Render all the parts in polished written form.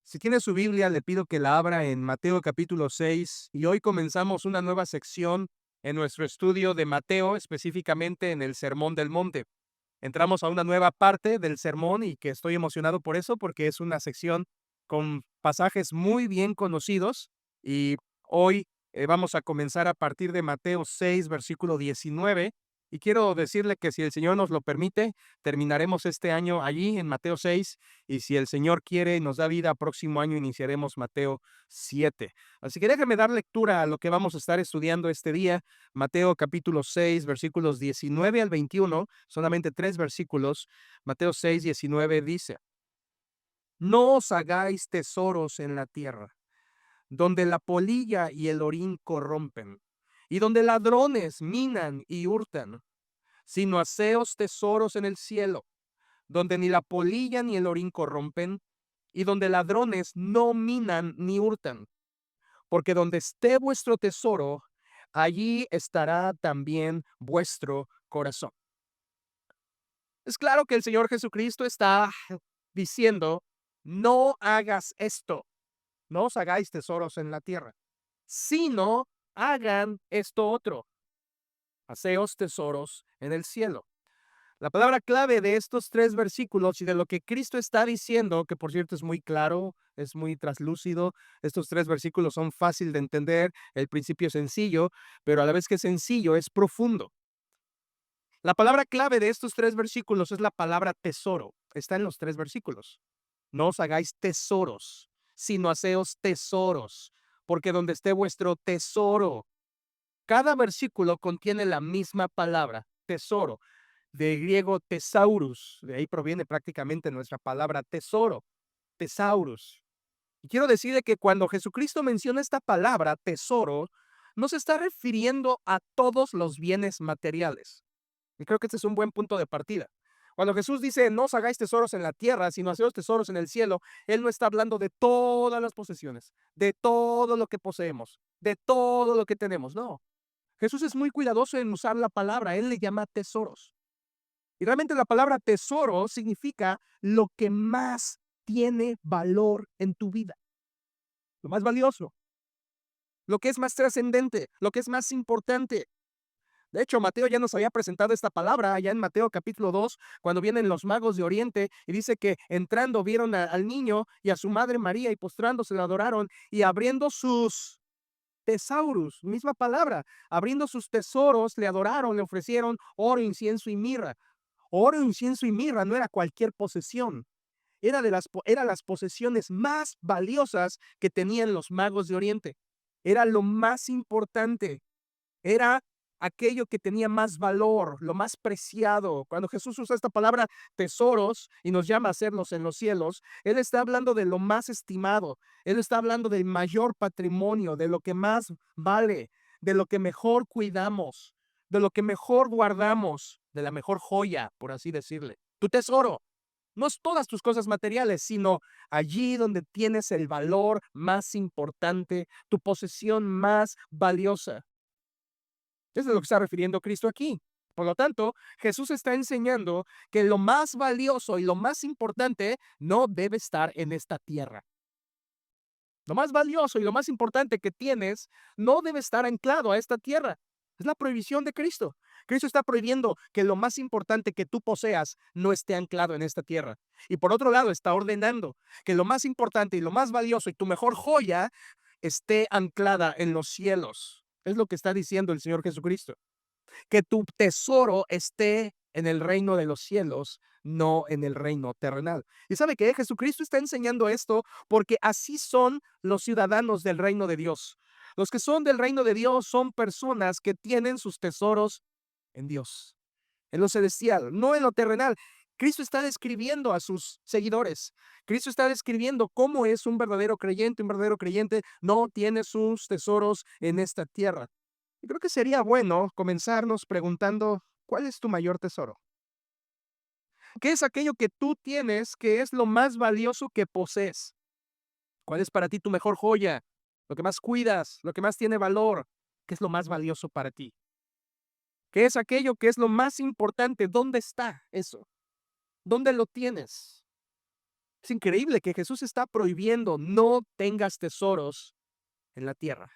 Si tiene su Biblia, le pido que la abra en Mateo capítulo 6 y hoy comenzamos una nueva sección en nuestro estudio de Mateo, específicamente en el Sermón del Monte. Entramos a una nueva parte del sermón y que estoy emocionado por eso, porque es una sección con pasajes muy bien conocidos y hoy vamos a comenzar a partir de Mateo 6, versículo 19. Y quiero decirle que si el Señor nos lo permite, terminaremos este año allí en Mateo 6 y si el Señor quiere y nos da vida, próximo año iniciaremos Mateo 7. Así que déjeme dar lectura a lo que vamos a estar estudiando este día. Mateo capítulo 6, versículos 19 al 21, solamente 3 versículos. Mateo 6, 19 dice: No os hagáis tesoros en la tierra, donde la polilla y el orín corrompen, y donde ladrones minan y hurtan, sino haceos tesoros en el cielo, donde ni la polilla ni el orín corrompen, y donde ladrones no minan ni hurtan, porque donde esté vuestro tesoro, allí estará también vuestro corazón. Es claro que el Señor Jesucristo está diciendo, no hagas esto, no os hagáis tesoros en la tierra, sino hagan esto otro, haceos tesoros en el cielo. La palabra clave de estos 3 versículos y de lo que Cristo está diciendo, que por cierto es muy claro, es muy traslúcido, estos 3 versículos son fácil de entender, el principio es sencillo, pero a la vez que es sencillo, es profundo. La palabra clave de estos 3 versículos es la palabra tesoro. Está en los 3 versículos. No os hagáis tesoros, sino haceos tesoros, porque donde esté vuestro tesoro. Cada versículo contiene la misma palabra, tesoro, de griego tesaurus. De ahí proviene prácticamente nuestra palabra tesoro, tesaurus. Y quiero decirle que cuando Jesucristo menciona esta palabra, tesoro, no se está refiriendo a todos los bienes materiales. Y creo que este es un buen punto de partida. Cuando Jesús dice, no os hagáis tesoros en la tierra, sino haceos tesoros en el cielo, Él no está hablando de todas las posesiones, de todo lo que poseemos, de todo lo que tenemos. No. Jesús es muy cuidadoso en usar la palabra. Él le llama tesoros. Y realmente la palabra tesoro significa lo que más tiene valor en tu vida, lo más valioso, lo que es más trascendente, lo que es más importante. De hecho, Mateo ya nos había presentado esta palabra allá en Mateo capítulo 2, cuando vienen los magos de Oriente y dice que entrando vieron al niño y a su madre María y postrándose le adoraron y abriendo sus tesaurus, misma palabra, abriendo sus tesoros le adoraron, le ofrecieron oro, incienso y mirra. Oro, incienso y mirra no era cualquier posesión, eran las posesiones más valiosas que tenían los magos de Oriente. Era lo más importante. Era aquello que tenía más valor, lo más preciado. Cuando Jesús usa esta palabra tesoros y nos llama a hacerlos en los cielos, Él está hablando de lo más estimado. Él está hablando del mayor patrimonio, de lo que más vale, de lo que mejor cuidamos, de lo que mejor guardamos, de la mejor joya, por así decirle. Tu tesoro. No es todas tus cosas materiales, sino allí donde tienes el valor más importante, tu posesión más valiosa. Eso es lo que está refiriendo Cristo aquí. Por lo tanto, Jesús está enseñando que lo más valioso y lo más importante no debe estar en esta tierra. Lo más valioso y lo más importante que tienes no debe estar anclado a esta tierra. Es la prohibición de Cristo. Cristo está prohibiendo que lo más importante que tú poseas no esté anclado en esta tierra. Y por otro lado, está ordenando que lo más importante y lo más valioso y tu mejor joya esté anclada en los cielos. Es lo que está diciendo el Señor Jesucristo. Que tu tesoro esté en el reino de los cielos, no en el reino terrenal. Y sabe que Jesucristo está enseñando esto porque así son los ciudadanos del reino de Dios. Los que son del reino de Dios son personas que tienen sus tesoros en Dios, en lo celestial, no en lo terrenal. Cristo está describiendo a sus seguidores. Cristo está describiendo cómo es un verdadero creyente. Un verdadero creyente no tiene sus tesoros en esta tierra. Y creo que sería bueno comenzarnos preguntando, ¿cuál es tu mayor tesoro? ¿Qué es aquello que tú tienes que es lo más valioso que posees? ¿Cuál es para ti tu mejor joya? Lo que más cuidas, lo que más tiene valor. ¿Qué es lo más valioso para ti? ¿Qué es aquello que es lo más importante? ¿Dónde está eso? ¿Dónde lo tienes? Es increíble que Jesús está prohibiendo: no tengas tesoros en la tierra.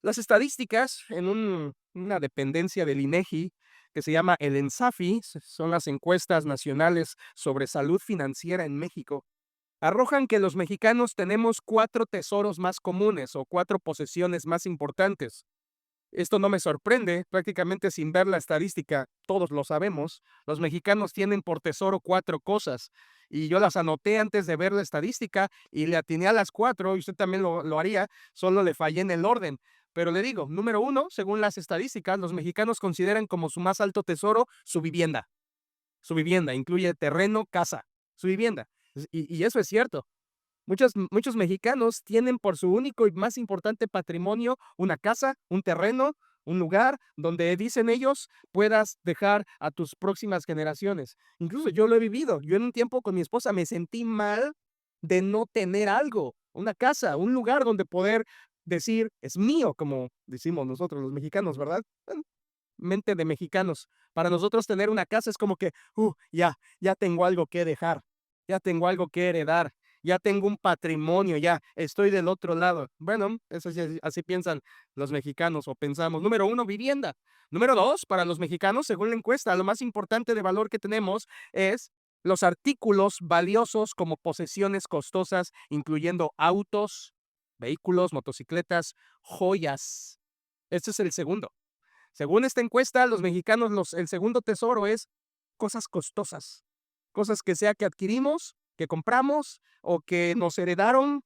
Las estadísticas en una dependencia del INEGI que se llama el ENSAFI, son las encuestas nacionales sobre salud financiera en México, arrojan que los mexicanos tenemos 4 tesoros más comunes o 4 posesiones más importantes. Esto no me sorprende, prácticamente sin ver la estadística, todos lo sabemos. Los mexicanos tienen por tesoro 4 cosas, y yo las anoté antes de ver la estadística y le atiné a las 4, y usted también lo haría, solo le fallé en el orden. Pero le digo, número 1, según las estadísticas, los mexicanos consideran como su más alto tesoro su vivienda. Su vivienda incluye terreno, casa, su vivienda. Y eso es cierto. Muchos mexicanos tienen por su único y más importante patrimonio una casa, un terreno, un lugar donde, dicen ellos, puedas dejar a tus próximas generaciones. Incluso yo lo he vivido. Yo en un tiempo con mi esposa me sentí mal de no tener algo, una casa, un lugar donde poder decir, es mío, como decimos nosotros los mexicanos, ¿verdad? Bueno, mente de mexicanos. Para nosotros tener una casa es como que, ya tengo algo que dejar, ya tengo algo que heredar, ya tengo un patrimonio, ya estoy del otro lado. Bueno, eso sí, así piensan los mexicanos o pensamos. Número 1, vivienda. Número 2, para los mexicanos, según la encuesta, lo más importante de valor que tenemos es los artículos valiosos como posesiones costosas, incluyendo autos, vehículos, motocicletas, joyas. Este es el segundo. Según esta encuesta, los mexicanos, el segundo tesoro es cosas costosas, cosas que sea que adquirimos, que compramos o que nos heredaron.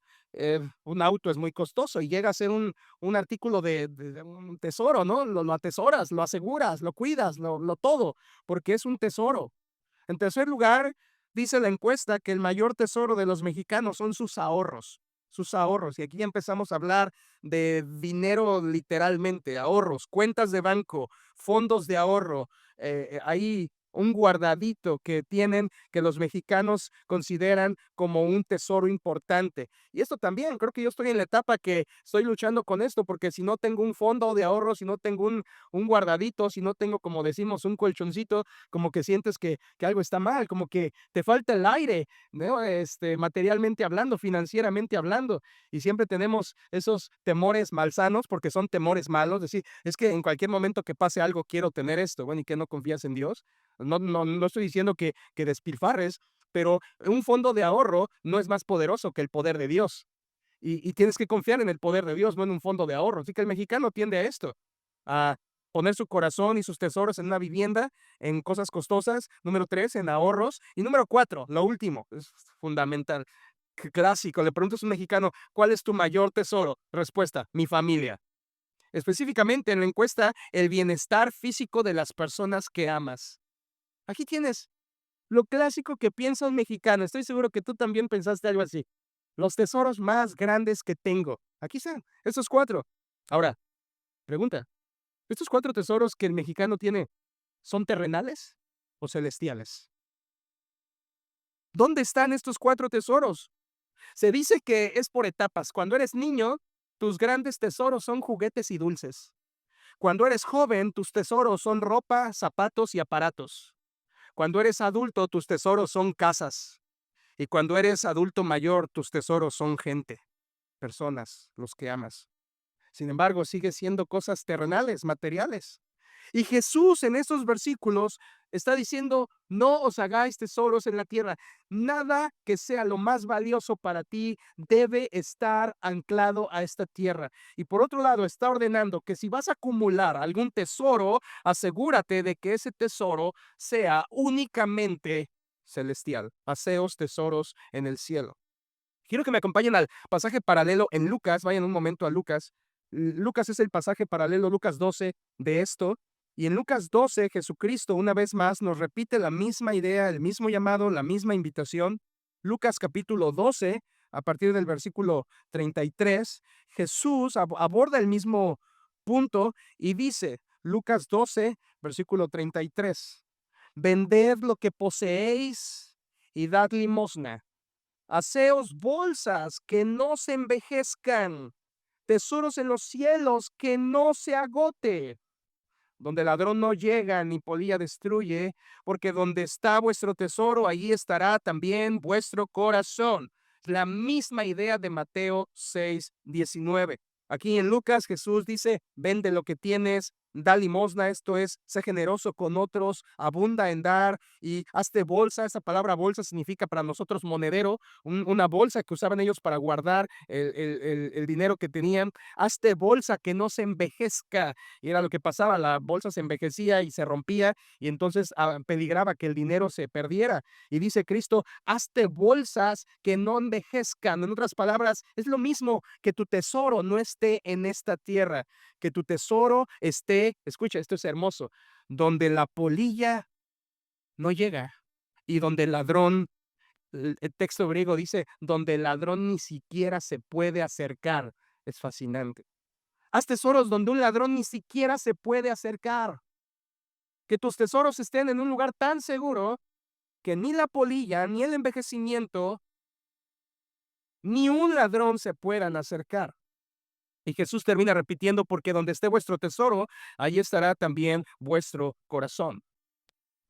Un auto es muy costoso y llega a ser un artículo de un tesoro, ¿no? Lo atesoras, lo aseguras, lo cuidas, lo todo, porque es un tesoro. En tercer lugar, dice la encuesta que el mayor tesoro de los mexicanos son sus ahorros. Sus ahorros. Y aquí ya empezamos a hablar de dinero literalmente, ahorros, cuentas de banco, fondos de ahorro. Ahí un guardadito que tienen, que los mexicanos consideran como un tesoro importante. Y esto también, creo que yo estoy en la etapa que estoy luchando con esto, porque si no tengo un fondo de ahorro, si no tengo un guardadito, si no tengo, como decimos, un colchoncito, como que sientes que algo está mal, como que te falta el aire, ¿no? Materialmente hablando, financieramente hablando, y siempre tenemos esos temores malsanos, porque son temores malos, decir, es que en cualquier momento que pase algo quiero tener esto. Bueno, ¿y qué, no confías en Dios? No estoy diciendo que despilfarres, pero un fondo de ahorro no es más poderoso que el poder de Dios. Y tienes que confiar en el poder de Dios, no en un fondo de ahorro. Así que el mexicano tiende a esto, a poner su corazón y sus tesoros en una vivienda, en cosas costosas. Número 3, en ahorros. Y número 4, lo último, es fundamental, clásico. Le preguntas a un mexicano, ¿cuál es tu mayor tesoro? Respuesta, mi familia. Específicamente en la encuesta, el bienestar físico de las personas que amas. Aquí tienes lo clásico que piensa un mexicano. Estoy seguro que tú también pensaste algo así. Los tesoros más grandes que tengo. Aquí están, estos 4. Ahora, pregunta, ¿estos 4 tesoros que el mexicano tiene son terrenales o celestiales? ¿Dónde están estos 4 tesoros? Se dice que es por etapas. Cuando eres niño, tus grandes tesoros son juguetes y dulces. Cuando eres joven, tus tesoros son ropa, zapatos y aparatos. Cuando eres adulto, tus tesoros son casas. Y cuando eres adulto mayor, tus tesoros son gente, personas, los que amas. Sin embargo, sigue siendo cosas terrenales, materiales. Y Jesús en estos versículos está diciendo, no os hagáis tesoros en la tierra. Nada que sea lo más valioso para ti debe estar anclado a esta tierra. Y por otro lado, está ordenando que si vas a acumular algún tesoro, asegúrate de que ese tesoro sea únicamente celestial. Haceos tesoros en el cielo. Quiero que me acompañen al pasaje paralelo en Lucas. Vayan un momento a Lucas. Lucas es el pasaje paralelo, Lucas 12, de esto. Y en Lucas 12, Jesucristo una vez más nos repite la misma idea, el mismo llamado, la misma invitación. Lucas capítulo 12, a partir del versículo 33, Jesús aborda el mismo punto y dice, Lucas 12, versículo 33, vended lo que poseéis y dad limosna. Haceos bolsas que no se envejezcan, tesoros en los cielos que no se agote, donde el ladrón no llega ni polilla destruye, porque donde está vuestro tesoro, allí estará también vuestro corazón. La misma idea de Mateo 6:19. Aquí en Lucas Jesús dice, vende lo que tienes, da limosna, esto es, sé generoso con otros, abunda en dar y hazte bolsa. Esa palabra bolsa significa para nosotros monedero, una bolsa que usaban ellos para guardar el dinero que tenían. Hazte bolsa que no se envejezca. Y era lo que pasaba, la bolsa se envejecía y se rompía y entonces peligraba que el dinero se perdiera. Y dice Cristo, hazte bolsas que no envejezcan. En otras palabras, es lo mismo, que tu tesoro no esté en esta tierra, que tu tesoro esté, escucha, esto es hermoso, donde la polilla no llega y donde el ladrón, el texto griego dice, donde el ladrón ni siquiera se puede acercar. Es fascinante. Haz tesoros donde un ladrón ni siquiera se puede acercar. Que tus tesoros estén en un lugar tan seguro que ni la polilla, ni el envejecimiento, ni un ladrón se puedan acercar. Y Jesús termina repitiendo, porque donde esté vuestro tesoro, ahí estará también vuestro corazón.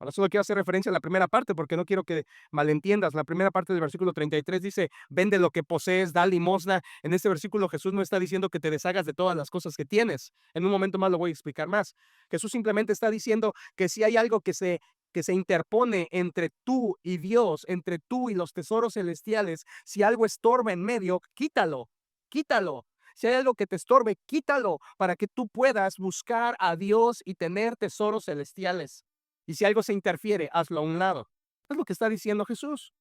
Ahora solo quiero hacer referencia a la primera parte porque no quiero que malentiendas. La primera parte del versículo 33 dice, vende lo que posees, da limosna. En este versículo Jesús no está diciendo que te deshagas de todas las cosas que tienes. En un momento más lo voy a explicar más. Jesús simplemente está diciendo que si hay algo que se interpone entre tú y Dios, entre tú y los tesoros celestiales, si algo estorba en medio, quítalo, quítalo. Si hay algo que te estorbe, quítalo para que tú puedas buscar a Dios y tener tesoros celestiales. Y si algo se interfiere, hazlo a un lado. Es lo que está diciendo Jesús.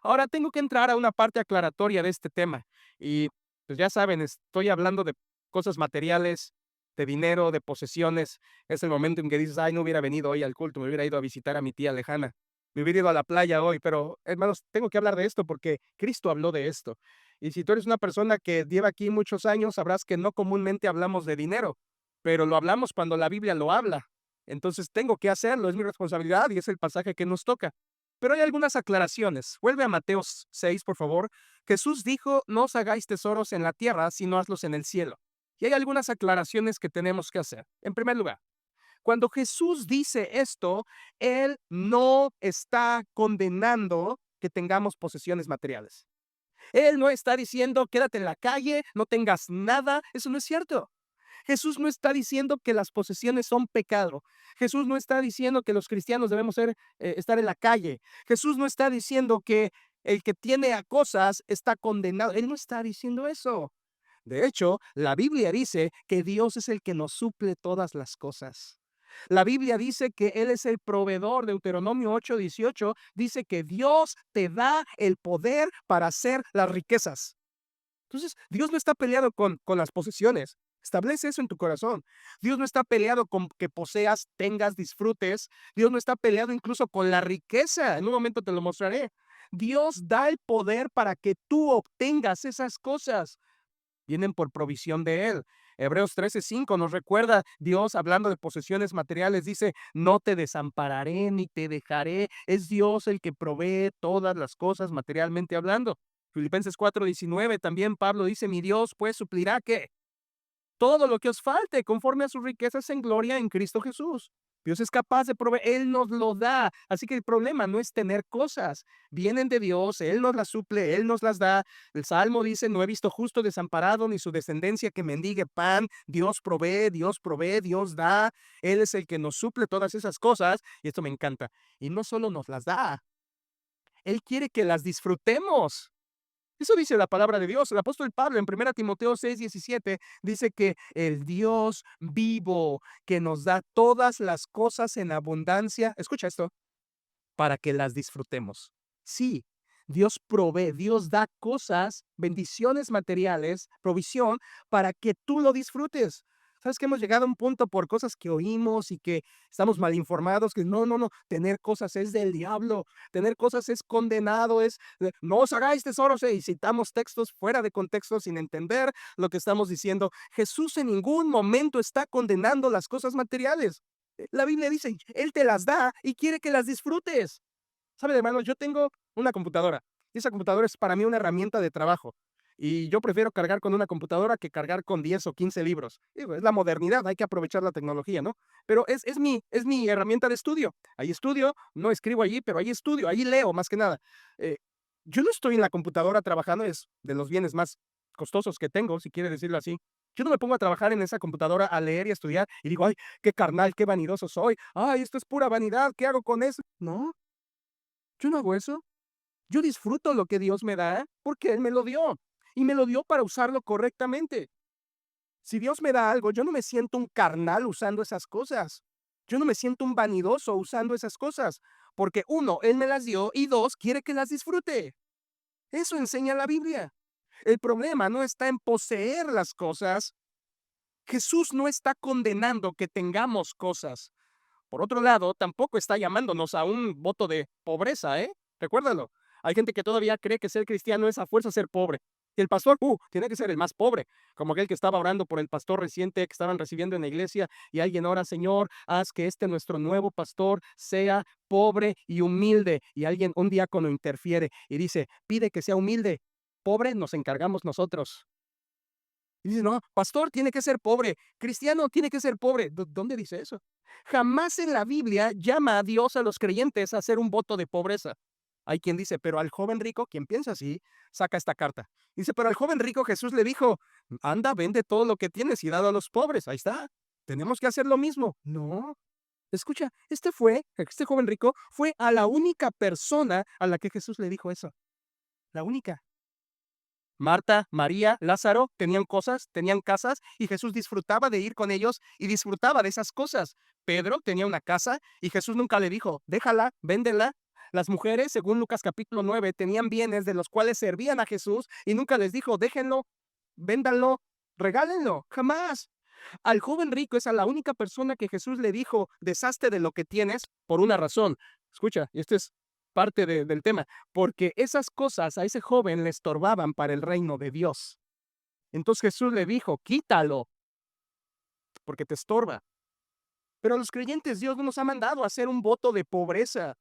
Ahora tengo que entrar a una parte aclaratoria de este tema. Y pues ya saben, estoy hablando de cosas materiales, de dinero, de posesiones. Es el momento en que dices, ay, no hubiera venido hoy al culto, me hubiera ido a visitar a mi tía lejana. Me hubiera ido a la playa hoy, pero hermanos, tengo que hablar de esto porque Cristo habló de esto. Y si tú eres una persona que lleva aquí muchos años, sabrás que no comúnmente hablamos de dinero, pero lo hablamos cuando la Biblia lo habla. Entonces tengo que hacerlo, es mi responsabilidad y es el pasaje que nos toca. Pero hay algunas aclaraciones. Vuelve a Mateo 6, por favor. Jesús dijo, no os hagáis tesoros en la tierra, sino hazlos en el cielo. Y hay algunas aclaraciones que tenemos que hacer. En primer lugar, cuando Jesús dice esto, Él no está condenando que tengamos posesiones materiales. Él no está diciendo, quédate en la calle, no tengas nada. Eso no es cierto. Jesús no está diciendo que las posesiones son pecado. Jesús no está diciendo que los cristianos debemos estar en la calle. Jesús no está diciendo que el que tiene a cosas está condenado. Él no está diciendo eso. De hecho, la Biblia dice que Dios es el que nos suple todas las cosas. La Biblia dice que Él es el proveedor. Deuteronomio 8:18 dice que Dios te da el poder para hacer las riquezas. Entonces, Dios no está peleado con las posesiones. Establece eso en tu corazón. Dios no está peleado con que poseas, tengas, disfrutes. Dios no está peleado incluso con la riqueza. En un momento te lo mostraré. Dios da el poder para que tú obtengas esas cosas. Vienen por provisión de Él. Hebreos 13:5 nos recuerda, Dios hablando de posesiones materiales, dice, no te desampararé ni te dejaré. Es Dios el que provee todas las cosas materialmente hablando. Filipenses 4:19 también Pablo dice, mi Dios pues suplirá ¿qué? Todo lo que os falte conforme a sus riquezas en gloria en Cristo Jesús. Dios es capaz de proveer, Él nos lo da. Así que el problema no es tener cosas. Vienen de Dios, Él nos las suple, Él nos las da. El Salmo dice, no he visto justo desamparado ni su descendencia que mendigue pan. Dios provee, Dios da. Él es el que nos suple todas esas cosas. Y esto me encanta. Y no solo nos las da, Él quiere que las disfrutemos. Eso dice la palabra de Dios. El apóstol Pablo en 1 Timoteo 6:17 dice que el Dios vivo que nos da todas las cosas en abundancia, escucha esto, para que las disfrutemos. Sí, Dios provee, Dios da cosas, bendiciones materiales, provisión, para que tú lo disfrutes. ¿Sabes que hemos llegado a un punto por cosas que oímos y que estamos mal informados? Que no, tener cosas es del diablo, tener cosas es condenado, no os hagáis tesoros, y citamos textos fuera de contexto sin entender lo que estamos diciendo. Jesús en ningún momento está condenando las cosas materiales. La Biblia dice, Él te las da y quiere que las disfrutes. ¿Sabe, hermano? Yo tengo una computadora y esa computadora es para mí una herramienta de trabajo. Y yo prefiero cargar con una computadora que cargar con 10 o 15 libros. Digo, es la modernidad, hay que aprovechar la tecnología, ¿no? Pero es mi herramienta de estudio. Ahí estudio, no escribo allí, pero ahí estudio, ahí leo más que nada. Eh, yo no estoy en la computadora trabajando, es de los bienes más costosos que tengo, si quiere decirlo así. Yo no me pongo a trabajar en esa computadora a leer y a estudiar y digo, ay, qué carnal, qué vanidoso soy. Ay, esto es pura vanidad, ¿qué hago con eso? No, yo no hago eso. Yo disfruto lo que Dios me da porque Él me lo dio y me lo dio para usarlo correctamente. Si Dios me da algo, yo no me siento un carnal usando esas cosas. Yo no me siento un vanidoso usando esas cosas, porque uno, Él me las dio y dos, quiere que las disfrute. Eso enseña la Biblia. El problema no está en poseer las cosas. Jesús no está condenando que tengamos cosas. Por otro lado, tampoco está llamándonos a un voto de pobreza, ¿eh? Recuérdalo. Hay gente que todavía cree que ser cristiano es a fuerza ser pobre. Y el pastor, tiene que ser el más pobre, como aquel que estaba orando por el pastor reciente que estaban recibiendo en la iglesia y alguien ora, Señor, haz que este nuestro nuevo pastor sea pobre y humilde. Y alguien, un diácono interfiere y dice, pide que sea humilde. Pobre nos encargamos nosotros. Y dice, no, pastor tiene que ser pobre, cristiano tiene que ser pobre. ¿Dónde dice eso? Jamás en la Biblia llama a Dios a los creyentes a hacer un voto de pobreza. Hay quien dice, pero al joven rico, quien piensa así, saca esta carta. Dice, pero al joven rico Jesús le dijo, anda, vende todo lo que tienes y dado a los pobres. Ahí está. Tenemos que hacer lo mismo. No. Escucha, este joven rico fue a la única persona a la que Jesús le dijo eso. La única. Marta, María, Lázaro tenían cosas, tenían casas y Jesús disfrutaba de ir con ellos y disfrutaba de esas cosas. Pedro tenía una casa y Jesús nunca le dijo, déjala, véndela. Las mujeres, según Lucas capítulo 9, tenían bienes de los cuales servían a Jesús y nunca les dijo, déjenlo, véndanlo, regálenlo, jamás. Al joven rico es a la única persona que Jesús le dijo, deshazte de lo que tienes por una razón. Escucha, y esto es parte del tema, porque esas cosas a ese joven le estorbaban para el reino de Dios. Entonces Jesús le dijo, quítalo, porque te estorba. Pero a los creyentes Dios no nos ha mandado a hacer un voto de pobreza.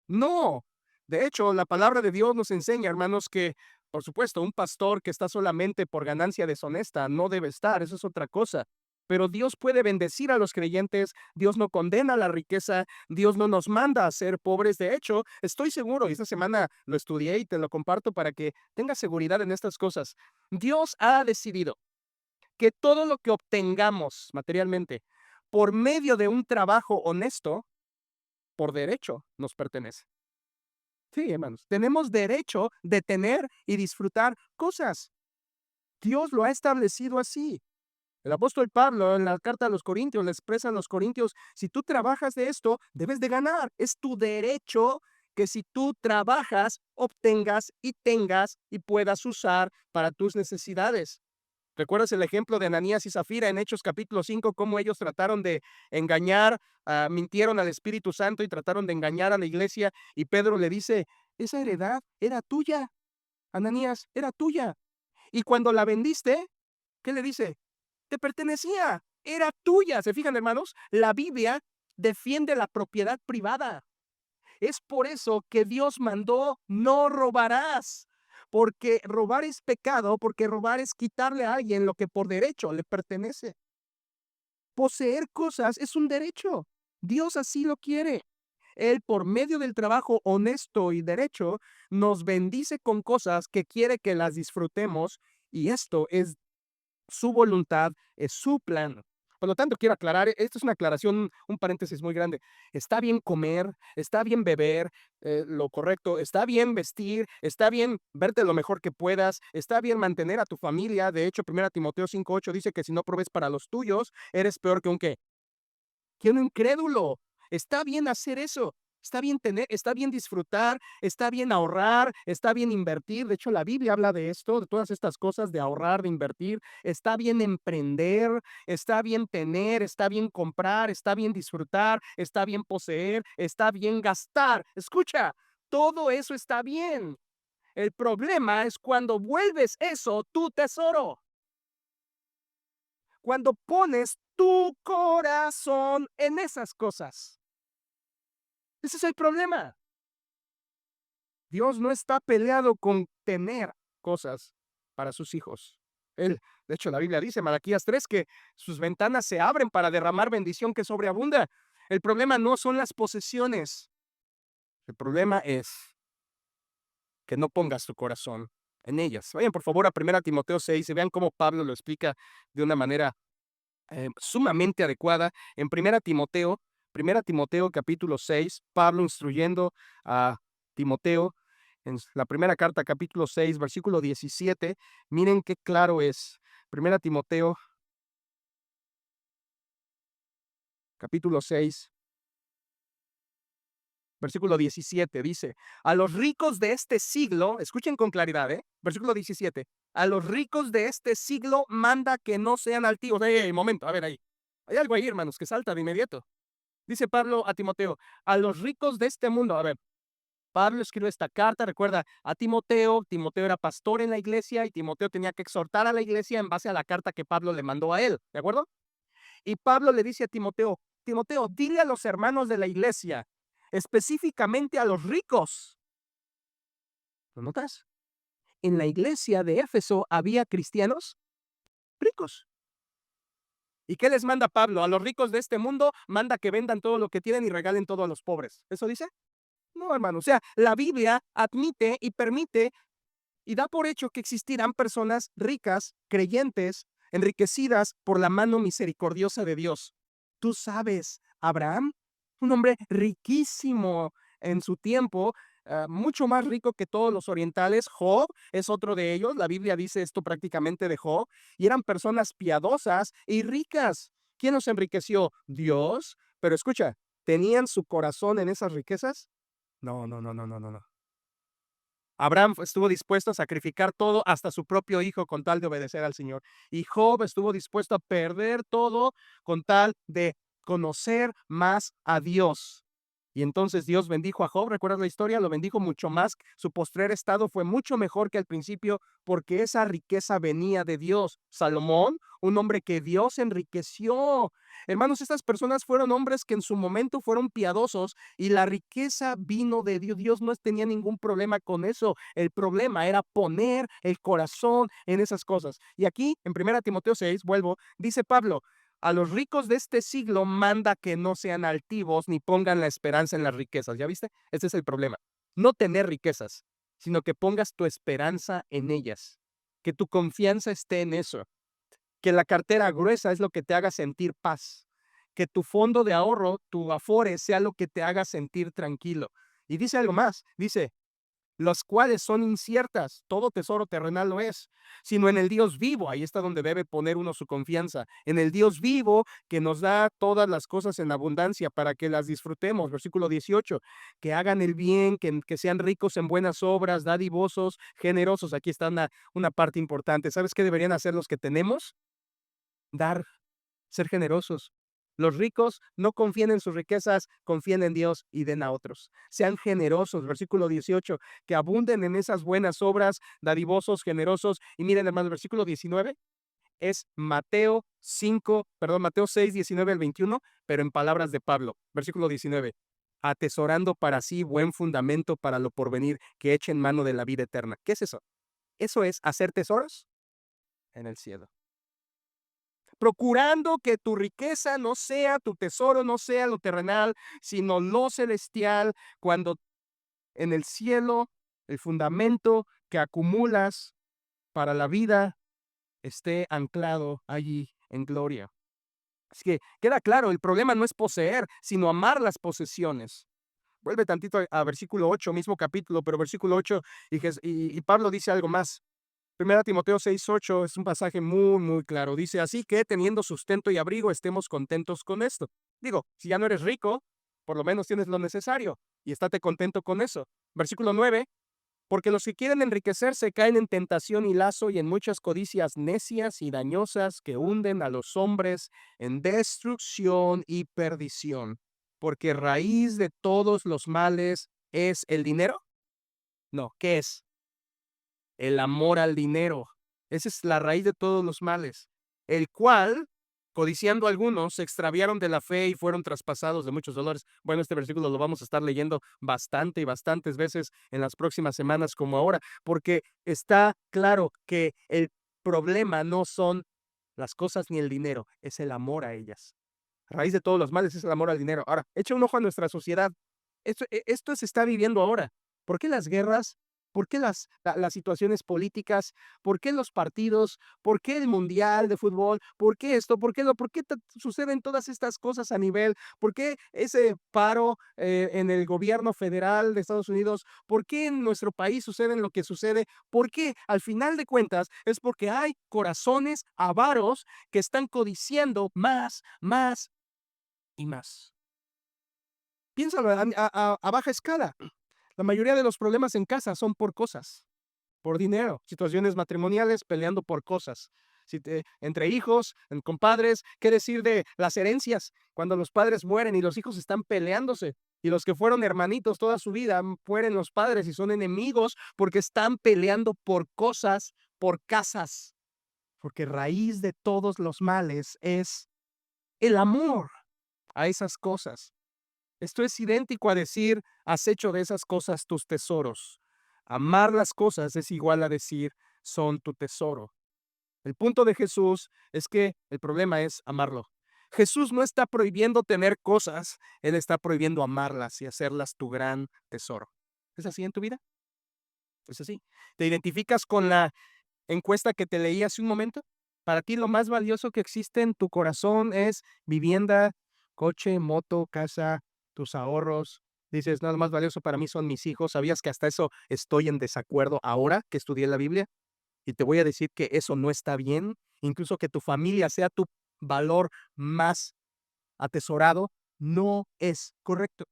No. De hecho, la palabra de Dios nos enseña, hermanos, que, por supuesto, un pastor que está solamente por ganancia deshonesta no debe estar, eso es otra cosa. Pero Dios puede bendecir a los creyentes, Dios no condena la riqueza, Dios no nos manda a ser pobres. De hecho, estoy seguro, y esta semana lo estudié y te lo comparto para que tengas seguridad en estas cosas. Dios ha decidido que todo lo que obtengamos materialmente por medio de un trabajo honesto, por derecho, nos pertenece. Sí, hermanos, tenemos derecho de tener y disfrutar cosas. Dios lo ha establecido así. El apóstol Pablo en la carta a los Corintios le expresa a los Corintios, si tú trabajas de esto, debes de ganar. Es tu derecho que si tú trabajas, obtengas y tengas y puedas usar para tus necesidades. ¿Recuerdas el ejemplo de Ananías y Zafira en Hechos capítulo 5, cómo ellos trataron de engañar, mintieron al Espíritu Santo y trataron de engañar a la iglesia? Y Pedro le dice, esa heredad era tuya, Ananías, era tuya. Y cuando la vendiste, ¿qué le dice? Te pertenecía, era tuya. ¿Se fijan, hermanos? La Biblia defiende la propiedad privada. Es por eso que Dios mandó, no robarás. Porque robar es pecado, porque robar es quitarle a alguien lo que por derecho le pertenece. Poseer cosas es un derecho. Dios así lo quiere. Él, por medio del trabajo honesto y derecho, nos bendice con cosas que quiere que las disfrutemos, y esto es su voluntad, es su plan. Por lo tanto, quiero aclarar, esto es una aclaración, un paréntesis muy grande. Está bien comer, está bien beber, lo correcto, está bien vestir, está bien verte lo mejor que puedas, está bien mantener a tu familia. De hecho, 1 Timoteo 5:8 dice que si no provees para los tuyos, eres peor que un ¿qué? Que un incrédulo. Está bien hacer eso. Está bien tener, está bien disfrutar, está bien ahorrar, está bien invertir. De hecho, la Biblia habla de esto, de todas estas cosas, de ahorrar, de invertir. Está bien emprender, está bien tener, está bien comprar, está bien disfrutar, está bien poseer, está bien gastar. Escucha, todo eso está bien. El problema es cuando vuelves eso tu tesoro. Cuando pones tu corazón en esas cosas. Ese es el problema. Dios no está peleado con tener cosas. para sus hijos. Él, de hecho, la Biblia dice, Malaquías 3, que sus ventanas se abren para derramar bendición que sobreabunda. El problema no son las posesiones. El problema es que no pongas tu corazón en ellas. Vayan por favor a 1 Timoteo 6 y vean cómo Pablo lo explica de una manera sumamente adecuada. En 1 Timoteo capítulo 6, Pablo instruyendo a Timoteo en la primera carta capítulo 6, versículo 17. Miren qué claro es. 1 Timoteo capítulo 6, versículo 17 dice, a los ricos de este siglo, escuchen con claridad, versículo 17, a los ricos de este siglo manda que no sean altivos. Momento, a ver ahí. Hay algo ahí, hermanos, que salta de inmediato. Dice Pablo a Timoteo, a los ricos de este mundo. A ver, Pablo escribió esta carta, recuerda, a Timoteo. Timoteo era pastor en la iglesia y Timoteo tenía que exhortar a la iglesia en base a la carta que Pablo le mandó a él, ¿de acuerdo? Y Pablo le dice a Timoteo, Timoteo, dile a los hermanos de la iglesia, específicamente a los ricos. ¿Lo notas? En la iglesia de Éfeso había cristianos ricos. ¿Y qué les manda Pablo? A los ricos de este mundo manda que vendan todo lo que tienen y regalen todo a los pobres. ¿Eso dice? No, hermano. O sea, la Biblia admite y permite y da por hecho que existirán personas ricas, creyentes, enriquecidas por la mano misericordiosa de Dios. Tú sabes, Abraham, un hombre riquísimo en su tiempo, mucho más rico que todos los orientales. Job es otro de ellos. La Biblia dice esto prácticamente de Job. Y eran personas piadosas y ricas. ¿Quién los enriqueció? Dios. Pero escucha, ¿tenían su corazón en esas riquezas? No, no, no, no, no, no, no. Abraham estuvo dispuesto a sacrificar todo, hasta su propio hijo, con tal de obedecer al Señor. Y Job estuvo dispuesto a perder todo con tal de conocer más a Dios. Y entonces Dios bendijo a Job, ¿recuerdas la historia? Lo bendijo mucho más. Su postrer estado fue mucho mejor que al principio porque esa riqueza venía de Dios. Salomón, un hombre que Dios enriqueció. Hermanos, estas personas fueron hombres que en su momento fueron piadosos y la riqueza vino de Dios. Dios no tenía ningún problema con eso. El problema era poner el corazón en esas cosas. Y aquí, en 1 Timoteo 6, vuelvo, dice Pablo, a los ricos de este siglo manda que no sean altivos ni pongan la esperanza en las riquezas. ¿Ya viste? Ese es el problema. No tener riquezas, sino que pongas tu esperanza en ellas. Que tu confianza esté en eso. Que la cartera gruesa es lo que te haga sentir paz. Que tu fondo de ahorro, tu afore, sea lo que te haga sentir tranquilo. Y dice algo más. Dice, las cuales son inciertas, todo tesoro terrenal lo es, sino en el Dios vivo. Ahí está donde debe poner uno su confianza, en el Dios vivo que nos da todas las cosas en abundancia para que las disfrutemos. Versículo 18, que hagan el bien, que sean ricos en buenas obras, dadivosos, generosos. Aquí está una parte importante. ¿Sabes qué deberían hacer los que tenemos? Dar, ser generosos. Los ricos no confíen en sus riquezas, confíen en Dios y den a otros. Sean generosos, versículo 18, que abunden en esas buenas obras, dadivosos, generosos. Y miren, hermanos, versículo 19 es Mateo 6, 19 al 21, pero en palabras de Pablo. Versículo 19, atesorando para sí buen fundamento para lo porvenir, que echen mano de la vida eterna. ¿Qué es eso? Eso es hacer tesoros en el cielo, procurando que tu riqueza no sea, tu tesoro no sea lo terrenal, sino lo celestial, cuando en el cielo el fundamento que acumulas para la vida esté anclado allí en gloria. Así que queda claro, el problema no es poseer, sino amar las posesiones. Vuelve tantito a versículo 8, mismo capítulo, pero versículo 8, y Pablo dice algo más. 1 Timoteo 6:8 es un pasaje muy, muy claro. Dice, así que teniendo sustento y abrigo, estemos contentos con esto. Digo, si ya no eres rico, por lo menos tienes lo necesario y estate contento con eso. Versículo 9, porque los que quieren enriquecerse caen en tentación y lazo y en muchas codicias necias y dañosas que hunden a los hombres en destrucción y perdición. Porque raíz de todos los males es el dinero. No, ¿qué es? El amor al dinero. Esa es la raíz de todos los males, el cual Codiciando algunos, se extraviaron de la fe y fueron traspasados de muchos dolores. Bueno, este versículo lo vamos a estar leyendo bastante y bastantes veces en las próximas semanas como ahora, porque está claro que el problema no son las cosas ni el dinero, es el amor a ellas. Raíz de todos los males es el amor al dinero. Ahora, echa un ojo a nuestra sociedad. Esto se está viviendo ahora. ¿Por qué las guerras? ¿Por qué las situaciones políticas? ¿Por qué los partidos? ¿Por qué el mundial de fútbol? ¿Por qué esto? ¿Por qué suceden todas estas cosas a nivel? ¿Por qué ese paro en el gobierno federal de Estados Unidos? ¿Por qué en nuestro país sucede lo que sucede? ¿Por qué? Al final de cuentas es porque hay corazones avaros que están codiciando más, más y más. Piénsalo a baja escala. La mayoría de los problemas en casa son por cosas, por dinero, situaciones matrimoniales peleando por cosas. Entre hijos, en compadres, ¿qué decir de las herencias? Cuando los padres mueren y los hijos están peleándose. Y los que fueron hermanitos toda su vida mueren los padres y son enemigos porque están peleando por cosas, por casas. Porque raíz de todos los males es el amor a esas cosas. Esto es idéntico a decir, has hecho de esas cosas tus tesoros. Amar las cosas es igual a decir, son tu tesoro. El punto de Jesús es que el problema es amarlo. Jesús no está prohibiendo tener cosas, Él está prohibiendo amarlas y hacerlas tu gran tesoro. ¿Es así en tu vida? ¿Es así? ¿Te identificas con la encuesta que te leí hace un momento? Para ti lo más valioso que existe en tu corazón es vivienda, coche, moto, casa, tus ahorros. Dices, no, lo más valioso para mí son mis hijos. ¿Sabías que hasta eso estoy en desacuerdo ahora que estudié la Biblia? Y te voy a decir que eso no está bien. Incluso que tu familia sea tu valor más atesorado, no es correcto.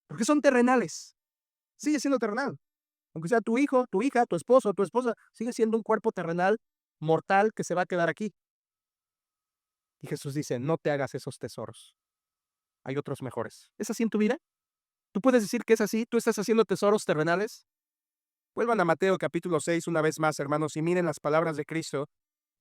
Porque son terrenales. Sigue siendo terrenal. Aunque sea tu hijo, tu hija, tu esposo, tu esposa, sigue siendo un cuerpo terrenal, mortal, que se va a quedar aquí. Y Jesús dice, no te hagas esos tesoros. Hay otros mejores. ¿Es así en tu vida? ¿Tú puedes decir que es así? ¿Tú estás haciendo tesoros terrenales? Vuelvan a Mateo capítulo 6 una vez más, hermanos, y miren las palabras de Cristo.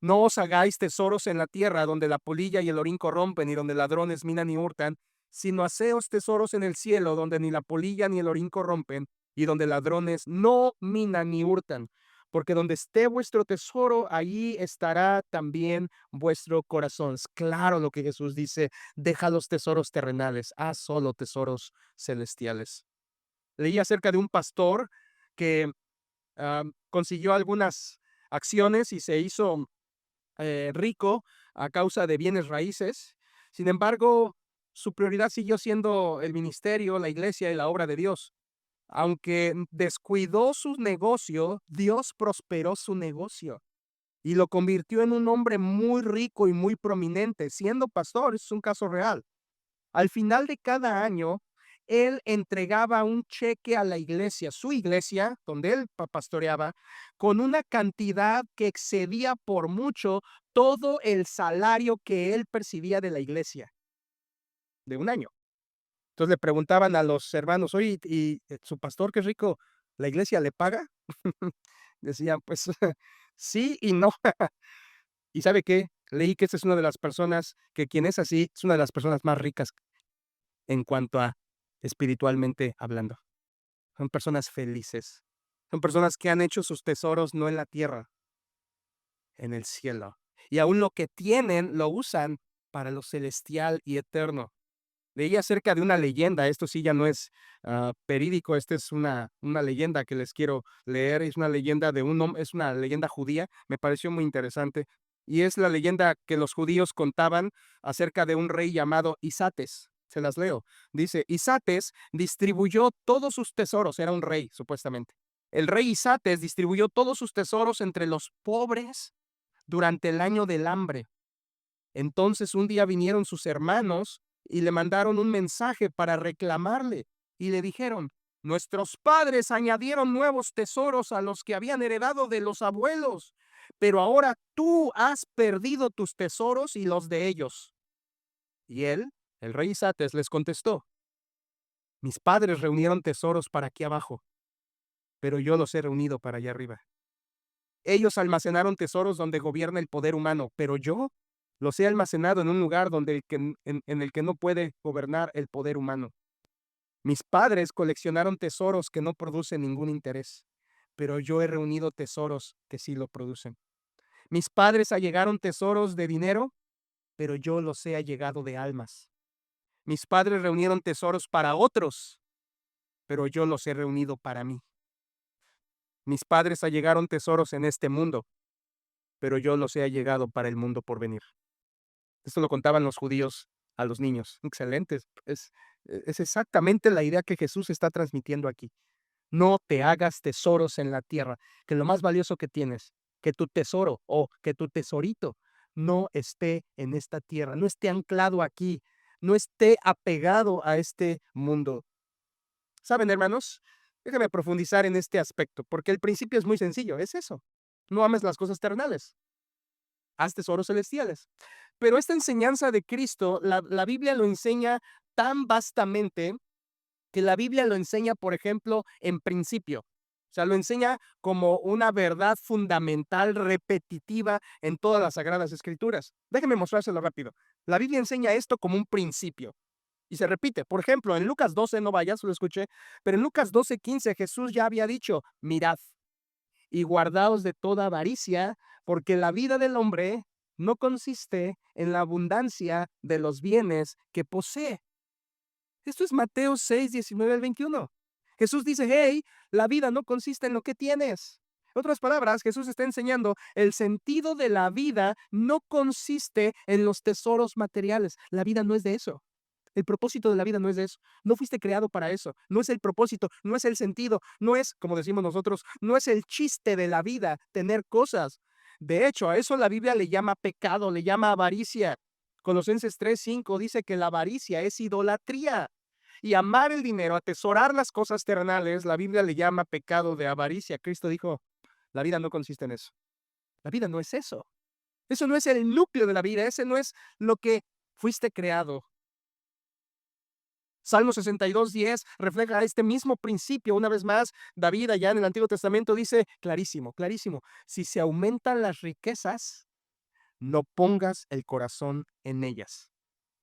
No os hagáis tesoros en la tierra donde la polilla y el orín corrompen y donde ladrones minan y hurtan, sino haceos tesoros en el cielo donde ni la polilla ni el orín corrompen y donde ladrones no minan ni hurtan. Porque donde esté vuestro tesoro, allí estará también vuestro corazón. Es claro lo que Jesús dice, deja los tesoros terrenales, haz solo tesoros celestiales. Leí acerca de un pastor que consiguió algunas acciones y se hizo rico a causa de bienes raíces. Sin embargo, su prioridad siguió siendo el ministerio, la iglesia y la obra de Dios. Aunque descuidó su negocio, Dios prosperó su negocio y lo convirtió en un hombre muy rico y muy prominente, siendo pastor. Es un caso real. Al final de cada año, él entregaba un cheque a la iglesia, su iglesia, donde él pastoreaba, con una cantidad que excedía por mucho todo el salario que él percibía de la iglesia, de un año. Entonces le preguntaban a los hermanos, oye, ¿y su pastor qué rico, la iglesia le paga? Decían, pues sí y no. ¿Y sabe qué? Leí que esta es una de las personas que quien es así, es una de las personas más ricas en cuanto a espiritualmente hablando. Son personas felices. Son personas que han hecho sus tesoros no en la tierra, en el cielo. Y aún lo que tienen lo usan para lo celestial y eterno. Leí acerca de una leyenda, esto sí ya no es verídico, esta es una leyenda que les quiero leer, es una leyenda de un hombre, es una leyenda judía, me pareció muy interesante, y es la leyenda que los judíos contaban acerca de un rey llamado Isates. Se las leo. Dice, Isates distribuyó todos sus tesoros, era un rey supuestamente. El rey Isates distribuyó todos sus tesoros entre los pobres durante el año del hambre. Entonces un día vinieron sus hermanos y le mandaron un mensaje para reclamarle y le dijeron, nuestros padres añadieron nuevos tesoros a los que habían heredado de los abuelos, pero ahora tú has perdido tus tesoros y los de ellos. Y él, el rey Isates, les contestó, mis padres reunieron tesoros para aquí abajo, pero yo los he reunido para allá arriba. Ellos almacenaron tesoros donde gobierna el poder humano, pero yo los he almacenado en un lugar en el que no puede gobernar el poder humano. Mis padres coleccionaron tesoros que no producen ningún interés, pero yo he reunido tesoros que sí lo producen. Mis padres allegaron tesoros de dinero, pero yo los he allegado de almas. Mis padres reunieron tesoros para otros, pero yo los he reunido para mí. Mis padres allegaron tesoros en este mundo, pero yo los he allegado para el mundo por venir. Esto lo contaban los judíos a los niños. Excelente. Es exactamente la idea que Jesús está transmitiendo aquí. No te hagas tesoros en la tierra, que lo más valioso que tienes, que tu tesoro o que tu tesorito no esté en esta tierra, no esté anclado aquí, no esté apegado a este mundo. ¿Saben, hermanos? Déjenme profundizar en este aspecto, porque el principio es muy sencillo, es eso. No ames las cosas terrenales, haz tesoros celestiales. Pero esta enseñanza de Cristo, la Biblia lo enseña tan vastamente que la Biblia lo enseña, por ejemplo, en principio. O sea, lo enseña como una verdad fundamental, repetitiva en todas las Sagradas Escrituras. Déjenme mostrárselo rápido. La Biblia enseña esto como un principio. Y se repite. Por ejemplo, en Lucas 12, no vayas, lo escuché, pero en Lucas 12:15 Jesús ya había dicho, mirad y guardaos de toda avaricia, porque la vida del hombre no consiste en la abundancia de los bienes que posee. Esto es Mateo 6, 19 al 21. Jesús dice, hey, la vida no consiste en lo que tienes. En otras palabras, Jesús está enseñando, el sentido de la vida no consiste en los tesoros materiales. La vida no es de eso. El propósito de la vida no es de eso. No fuiste creado para eso. No es el propósito, no es el sentido, no es, como decimos nosotros, no es el chiste de la vida tener cosas. De hecho, a eso la Biblia le llama pecado, le llama avaricia. Colosenses 3:5 dice que la avaricia es idolatría. Y amar el dinero, atesorar las cosas terrenales, la Biblia le llama pecado de avaricia. Cristo dijo, la vida no consiste en eso. La vida no es eso. Eso no es el núcleo de la vida, ese no es lo que fuiste creado. Salmo 62:10 refleja este mismo principio. Una vez más, David allá en el Antiguo Testamento dice clarísimo, clarísimo, si se aumentan las riquezas, no pongas el corazón en ellas.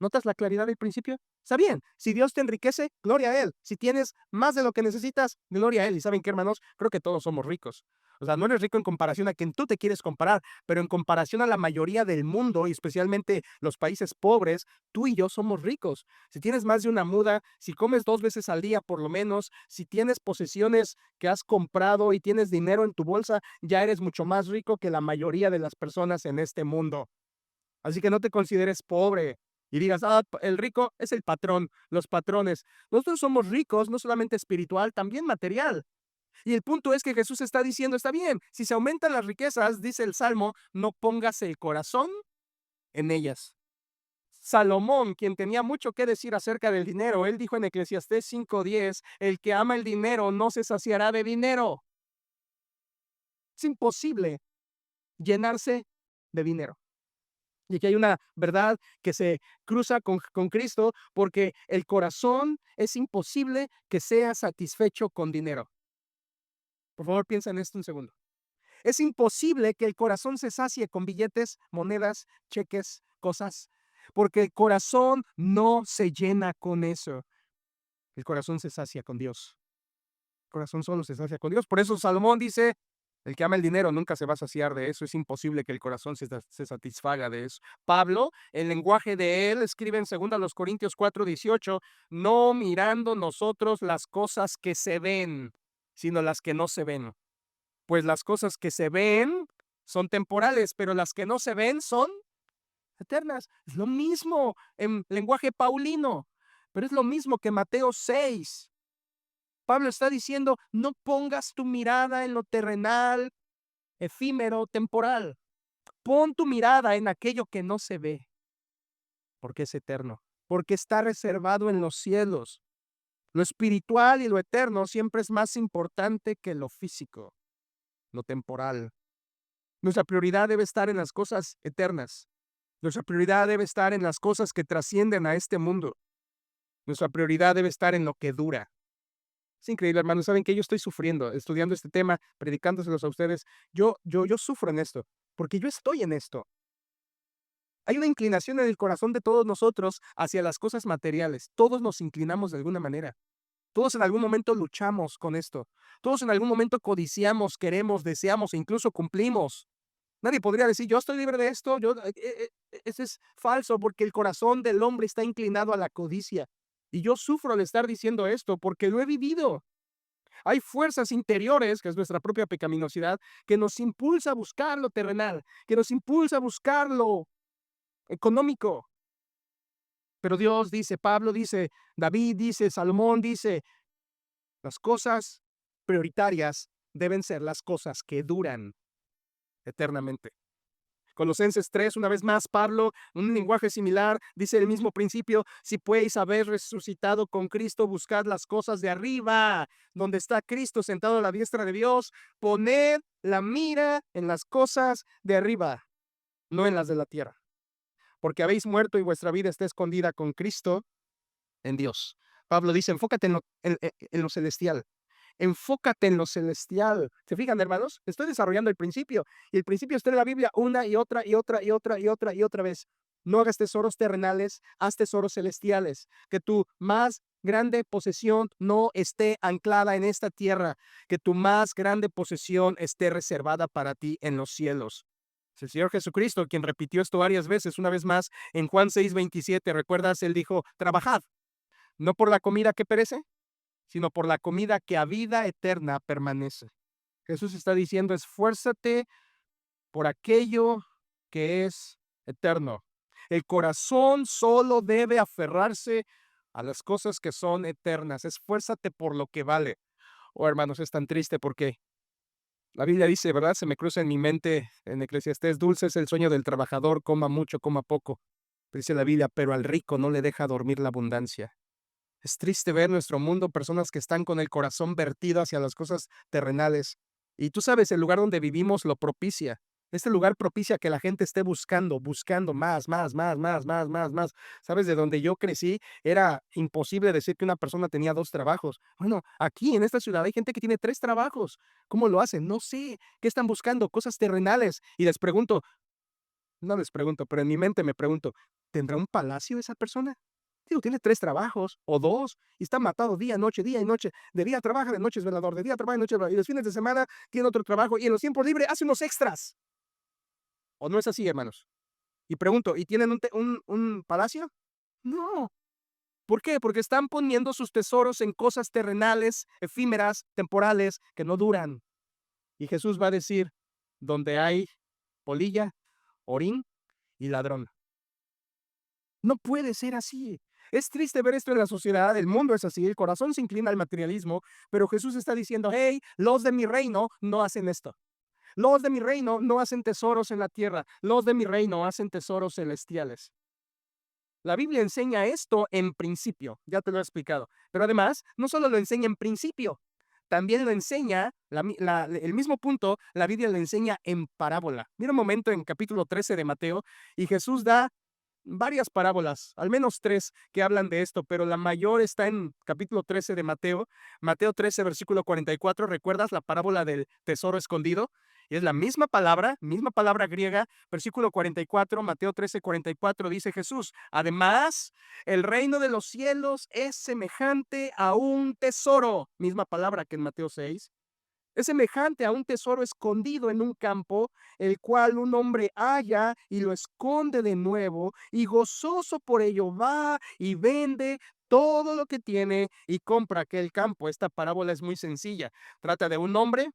¿Notas la claridad del principio? Está bien, si Dios te enriquece, gloria a Él. Si tienes más de lo que necesitas, gloria a Él. ¿Y saben qué, hermanos? Creo que todos somos ricos. O sea, no eres rico en comparación a quien tú te quieres comparar, pero en comparación a la mayoría del mundo y especialmente los países pobres, tú y yo somos ricos. Si tienes más de una muda, si comes 2 veces al día por lo menos, si tienes posesiones que has comprado y tienes dinero en tu bolsa, ya eres mucho más rico que la mayoría de las personas en este mundo. Así que no te consideres pobre y digas, el rico es el patrón, los patrones. Nosotros somos ricos, no solamente espiritual, también material. Y el punto es que Jesús está diciendo, está bien, si se aumentan las riquezas, dice el Salmo, no pongas el corazón en ellas. Salomón, quien tenía mucho que decir acerca del dinero, él dijo en Eclesiastés 5:10, el que ama el dinero no se saciará de dinero. Es imposible llenarse de dinero. Y aquí hay una verdad que se cruza con Cristo, porque el corazón es imposible que sea satisfecho con dinero. Por favor, piensa en esto un segundo. Es imposible que el corazón se sacie con billetes, monedas, cheques, cosas, porque el corazón no se llena con eso. El corazón se sacia con Dios. El corazón solo se sacia con Dios. Por eso Salomón dice, el que ama el dinero nunca se va a saciar de eso. Es imposible que el corazón se satisfaga de eso. Pablo, el lenguaje de él, escribe en 2 Corintios 4:18, no mirando nosotros las cosas que se ven, sino las que no se ven. Pues las cosas que se ven son temporales, pero las que no se ven son eternas. Es lo mismo en lenguaje paulino, pero es lo mismo que Mateo 6. Pablo está diciendo, no pongas tu mirada en lo terrenal, efímero, temporal. Pon tu mirada en aquello que no se ve, porque es eterno, porque está reservado en los cielos. Lo espiritual y lo eterno siempre es más importante que lo físico, lo temporal. Nuestra prioridad debe estar en las cosas eternas. Nuestra prioridad debe estar en las cosas que trascienden a este mundo. Nuestra prioridad debe estar en lo que dura. Es increíble, hermanos. ¿Saben que yo estoy sufriendo estudiando este tema, predicándoselos a ustedes? Yo sufro en esto, porque yo estoy en esto. Hay una inclinación en el corazón de todos nosotros hacia las cosas materiales. Todos nos inclinamos de alguna manera. Todos en algún momento luchamos con esto. Todos en algún momento codiciamos, queremos, deseamos e incluso cumplimos. Nadie podría decir, yo estoy libre de esto. Eso es falso porque el corazón del hombre está inclinado a la codicia. Y yo sufro al estar diciendo esto porque lo he vivido. Hay fuerzas interiores, que es nuestra propia pecaminosidad, que nos impulsa a buscar lo terrenal, que nos impulsa a buscar lo económico. Pero Dios dice, Pablo dice, David dice, Salomón dice, las cosas prioritarias deben ser las cosas que duran eternamente. Colosenses 3, una vez más, Pablo, un lenguaje similar, dice el mismo principio: si pues habéis resucitado con Cristo, buscad las cosas de arriba, donde está Cristo sentado a la diestra de Dios, poned la mira en las cosas de arriba, no en las de la tierra, porque habéis muerto y vuestra vida está escondida con Cristo en Dios. Pablo dice, enfócate en lo celestial. Enfócate en lo celestial. ¿Se fijan, hermanos? Estoy desarrollando el principio. Y el principio está en la Biblia una y otra y otra y otra y otra y otra vez. No hagas tesoros terrenales, haz tesoros celestiales. Que tu más grande posesión no esté anclada en esta tierra. Que tu más grande posesión esté reservada para ti en los cielos. Es el Señor Jesucristo quien repitió esto varias veces. Una vez más, en Juan 6:27, ¿recuerdas? Él dijo, trabajad, no por la comida que perece, sino por la comida que a vida eterna permanece. Jesús está diciendo, esfuérzate por aquello que es eterno. El corazón solo debe aferrarse a las cosas que son eternas. Esfuérzate por lo que vale. Oh, hermanos, es tan triste porque la Biblia dice, ¿verdad? Se me cruza en mi mente en Eclesiastés, dulce es el sueño del trabajador, coma mucho, coma poco. Dice la Biblia, pero al rico no le deja dormir la abundancia. Es triste ver nuestro mundo, personas que están con el corazón vertido hacia las cosas terrenales. Y tú sabes, el lugar donde vivimos lo propicia. Este lugar propicia que la gente esté buscando más, más, más, más, más, más, más. Sabes, de donde yo crecí, era imposible decir que una persona tenía 2 trabajos. Bueno, aquí en esta ciudad hay gente que tiene 3 trabajos. ¿Cómo lo hacen? No sé. ¿Qué están buscando? Cosas terrenales. Y les pregunto, no les pregunto, pero en mi mente me pregunto, ¿tendrá un palacio esa persona? Digo, tiene 3 trabajos o dos y está matado día y noche. De día trabaja, de noche es velador, de día trabaja, de noche es velador. Y los fines de semana tiene otro trabajo y en los tiempos libres hace unos extras. ¿O no es así, hermanos? Y pregunto, ¿y tienen un palacio? No. ¿Por qué? Porque están poniendo sus tesoros en cosas terrenales, efímeras, temporales, que no duran. Y Jesús va a decir, donde hay polilla, orín y ladrón. No puede ser así. Es triste ver esto en la sociedad, el mundo es así, el corazón se inclina al materialismo, pero Jesús está diciendo, hey, los de mi reino no hacen esto. Los de mi reino no hacen tesoros en la tierra, los de mi reino hacen tesoros celestiales. La Biblia enseña esto en principio, ya te lo he explicado, pero además no solo lo enseña en principio, también lo enseña, el mismo punto, la Biblia lo enseña en parábola. Mira un momento en capítulo 13 de Mateo y Jesús da varias parábolas, al menos 3 que hablan de esto, pero la mayor está en capítulo 13 de Mateo, Mateo 13, versículo 44. ¿Recuerdas la parábola del tesoro escondido? Y es la misma palabra griega, versículo 44, Mateo 13, 44, dice Jesús, además, el reino de los cielos es semejante a un tesoro, misma palabra que en Mateo 6, es semejante a un tesoro escondido en un campo, el cual un hombre halla y lo esconde de nuevo, y gozoso por ello va y vende todo lo que tiene y compra aquel campo. Esta parábola es muy sencilla. Trata de un hombre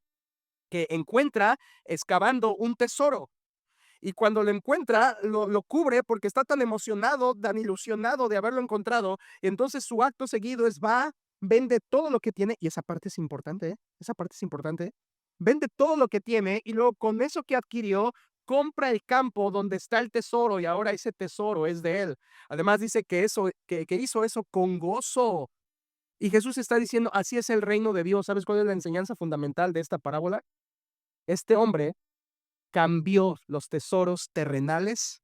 que encuentra excavando un tesoro. Y cuando lo encuentra, lo cubre porque está tan emocionado, tan ilusionado de haberlo encontrado. Y entonces su acto seguido es va, vende todo lo que tiene. Y esa parte es importante, ¿eh? Esa parte es importante. Vende todo lo que tiene y luego con eso que adquirió, compra el campo donde está el tesoro y ahora ese tesoro es de él. Además dice que hizo eso con gozo. Y Jesús está diciendo, así es el reino de Dios. ¿Sabes cuál es la enseñanza fundamental de esta parábola? Este hombre cambió los tesoros terrenales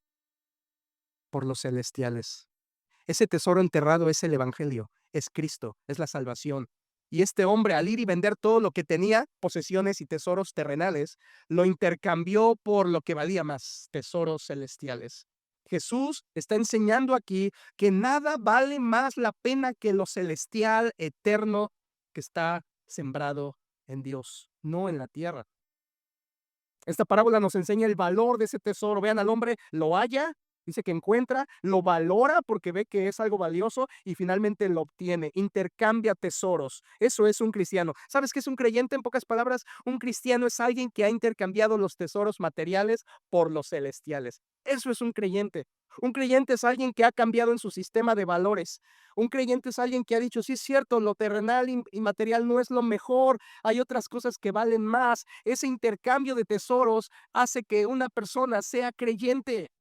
por los celestiales. Ese tesoro enterrado es el evangelio, es Cristo, es la salvación. Y este hombre, al ir y vender todo lo que tenía, posesiones y tesoros terrenales, lo intercambió por lo que valía más, tesoros celestiales. Jesús está enseñando aquí que nada vale más la pena que lo celestial, eterno, que está sembrado en Dios, no en la tierra. Esta parábola nos enseña el valor de ese tesoro. Vean, al hombre lo halla, dice que encuentra, lo valora porque ve que es algo valioso y finalmente lo obtiene. Intercambia tesoros. Eso es un cristiano. ¿Sabes qué es un creyente? En pocas palabras, un cristiano es alguien que ha intercambiado los tesoros materiales por los celestiales. Eso es un creyente. Un creyente es alguien que ha cambiado en su sistema de valores. Un creyente es alguien que ha dicho, sí es cierto, lo terrenal y material no es lo mejor, hay otras cosas que valen más. Ese intercambio de tesoros hace que una persona sea creyente,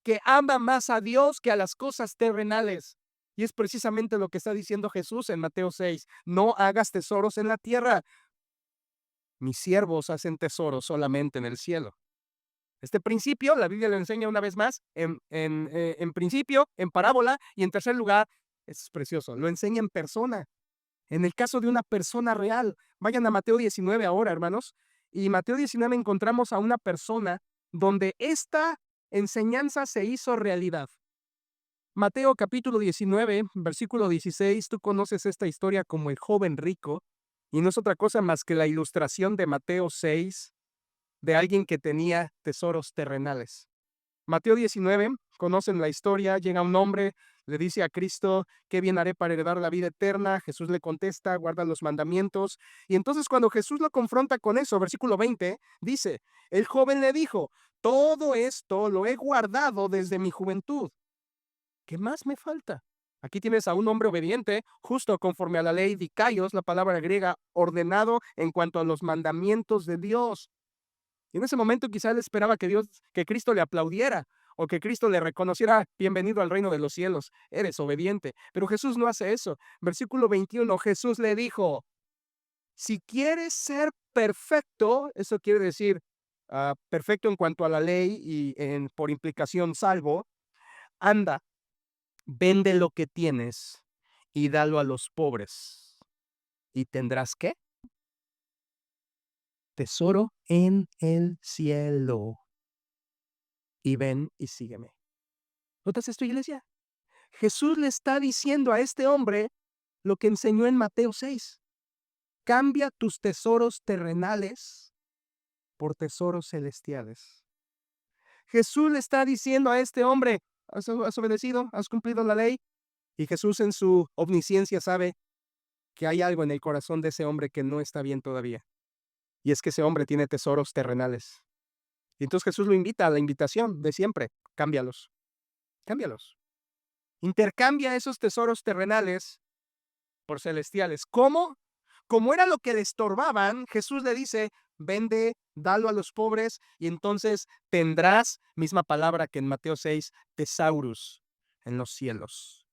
que ama más a Dios que a las cosas terrenales. Y es precisamente lo que está diciendo Jesús en Mateo 6. No hagas tesoros en la tierra. Mis siervos hacen tesoros solamente en el cielo. Este principio, la Biblia lo enseña una vez más, en principio, en parábola, y en tercer lugar, es precioso, lo enseña en persona. En el caso de una persona real. Vayan a Mateo 19 ahora, hermanos. Y Mateo 19 encontramos a una persona donde esta enseñanza se hizo realidad. Mateo capítulo 19, versículo 16, tú conoces esta historia como el joven rico, y no es otra cosa más que la ilustración de Mateo 6 de alguien que tenía tesoros terrenales. Mateo 19, conocen la historia, llega un hombre, le dice a Cristo, ¿qué bien haré para heredar la vida eterna? Jesús le contesta, guarda los mandamientos. Y entonces cuando Jesús lo confronta con eso, versículo 20, dice, el joven le dijo, todo esto lo he guardado desde mi juventud. ¿Qué más me falta? Aquí tienes a un hombre obediente, justo conforme a la ley dikaios, la palabra griega, ordenado en cuanto a los mandamientos de Dios. Y en ese momento quizá él esperaba que Cristo le aplaudiera o que Cristo le reconociera, bienvenido al reino de los cielos, eres obediente. Pero Jesús no hace eso. Versículo 21, Jesús le dijo, si quieres ser perfecto, eso quiere decir perfecto en cuanto a la ley y por implicación salvo, anda, vende lo que tienes y dalo a los pobres. ¿Y tendrás qué? Tesoro en el cielo. Y ven y sígueme. ¿Notas esto, iglesia? Jesús le está diciendo a este hombre lo que enseñó en Mateo 6. Cambia tus tesoros terrenales por tesoros celestiales. Jesús le está diciendo a este hombre, ¿has obedecido? ¿Has cumplido la ley? Y Jesús en su omnisciencia sabe que hay algo en el corazón de ese hombre que no está bien todavía. Y es que ese hombre tiene tesoros terrenales. Y entonces Jesús lo invita a la invitación de siempre. Cámbialos. Cámbialos. Intercambia esos tesoros terrenales por celestiales. ¿Cómo? Como era lo que le estorbaban, Jesús le dice, vende, dalo a los pobres y entonces tendrás, misma palabra que en Mateo 6, tesaurus en los cielos.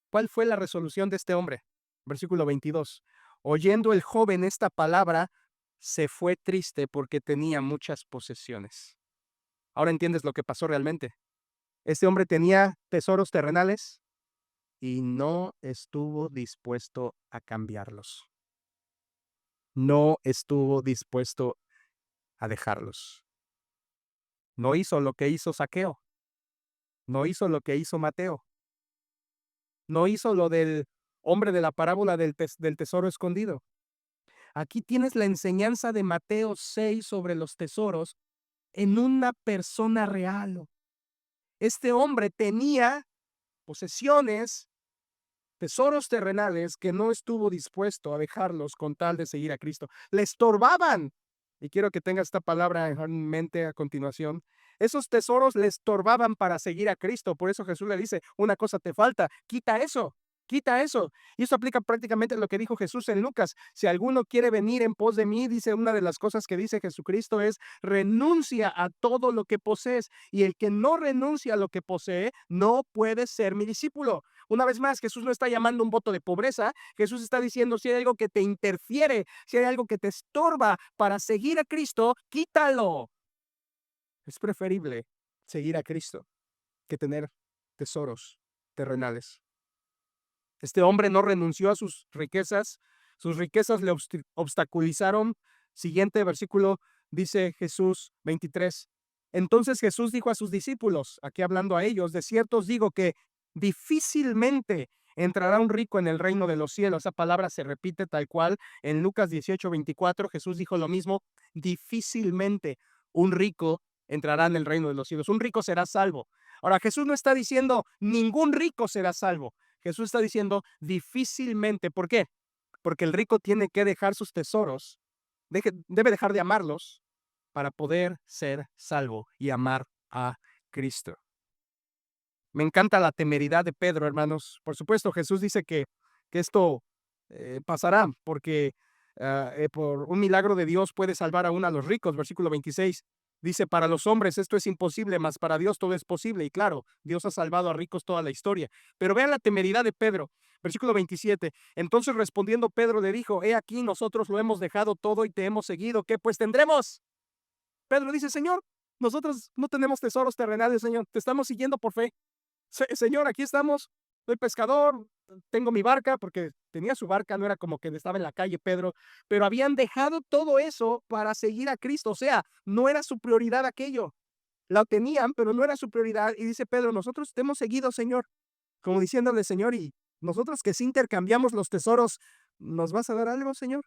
¿Cuál fue la resolución de este hombre? Versículo 22. Oyendo el joven esta palabra, se fue triste porque tenía muchas posesiones. Ahora entiendes lo que pasó realmente. Este hombre tenía tesoros terrenales, y no estuvo dispuesto a cambiarlos. No estuvo dispuesto a dejarlos. No hizo lo que hizo Zaqueo. No hizo lo que hizo Mateo. No hizo lo del hombre de la parábola del tesoro escondido. Aquí tienes la enseñanza de Mateo 6 sobre los tesoros en una persona real. Este hombre tenía posesiones, tesoros terrenales que no estuvo dispuesto a dejarlos con tal de seguir a Cristo. Le estorbaban. Y quiero que tengas esta palabra en mente a continuación. Esos tesoros le estorbaban para seguir a Cristo. Por eso Jesús le dice, una cosa te falta, quita eso. Quita eso. Y eso aplica prácticamente a lo que dijo Jesús en Lucas. Si alguno quiere venir en pos de mí, dice una de las cosas que dice Jesucristo es, renuncia a todo lo que posees. Y el que no renuncia a lo que posee, no puede ser mi discípulo. Una vez más, Jesús no está llamando un voto de pobreza. Jesús está diciendo, si hay algo que te interfiere, si hay algo que te estorba para seguir a Cristo, quítalo. Es preferible seguir a Cristo que tener tesoros terrenales. Este hombre no renunció a sus riquezas le obstaculizaron. Siguiente versículo, dice Jesús 23. Entonces Jesús dijo a sus discípulos, aquí hablando a ellos, de cierto os digo que difícilmente entrará un rico en el reino de los cielos. Esa palabra se repite tal cual en Lucas 18:24. Jesús dijo lo mismo, difícilmente un rico entrará en el reino de los cielos. Un rico será salvo. Ahora, Jesús no está diciendo ningún rico será salvo. Jesús está diciendo difícilmente. ¿Por qué? Porque el rico tiene que dejar sus tesoros, debe dejar de amarlos para poder ser salvo y amar a Cristo. Me encanta la temeridad de Pedro, hermanos. Por supuesto, Jesús dice que esto pasará porque por un milagro de Dios puede salvar aún a los ricos. Versículo 26 dice, para los hombres esto es imposible, mas para Dios todo es posible. Y claro, Dios ha salvado a ricos toda la historia. Pero vean la temeridad de Pedro. Versículo 27. Entonces respondiendo Pedro le dijo, he aquí nosotros lo hemos dejado todo y te hemos seguido. ¿Qué pues tendremos? Pedro dice, Señor, nosotros no tenemos tesoros terrenales, Señor. Te estamos siguiendo por fe. Señor, aquí estamos, soy pescador, tengo mi barca, porque tenía su barca, no era como que estaba en la calle Pedro, pero habían dejado todo eso para seguir a Cristo, o sea, no era su prioridad aquello. Lo tenían, pero no era su prioridad, y dice Pedro, nosotros te hemos seguido, Señor, como diciéndole, Señor, y nosotros que si intercambiamos los tesoros, ¿nos vas a dar algo, Señor?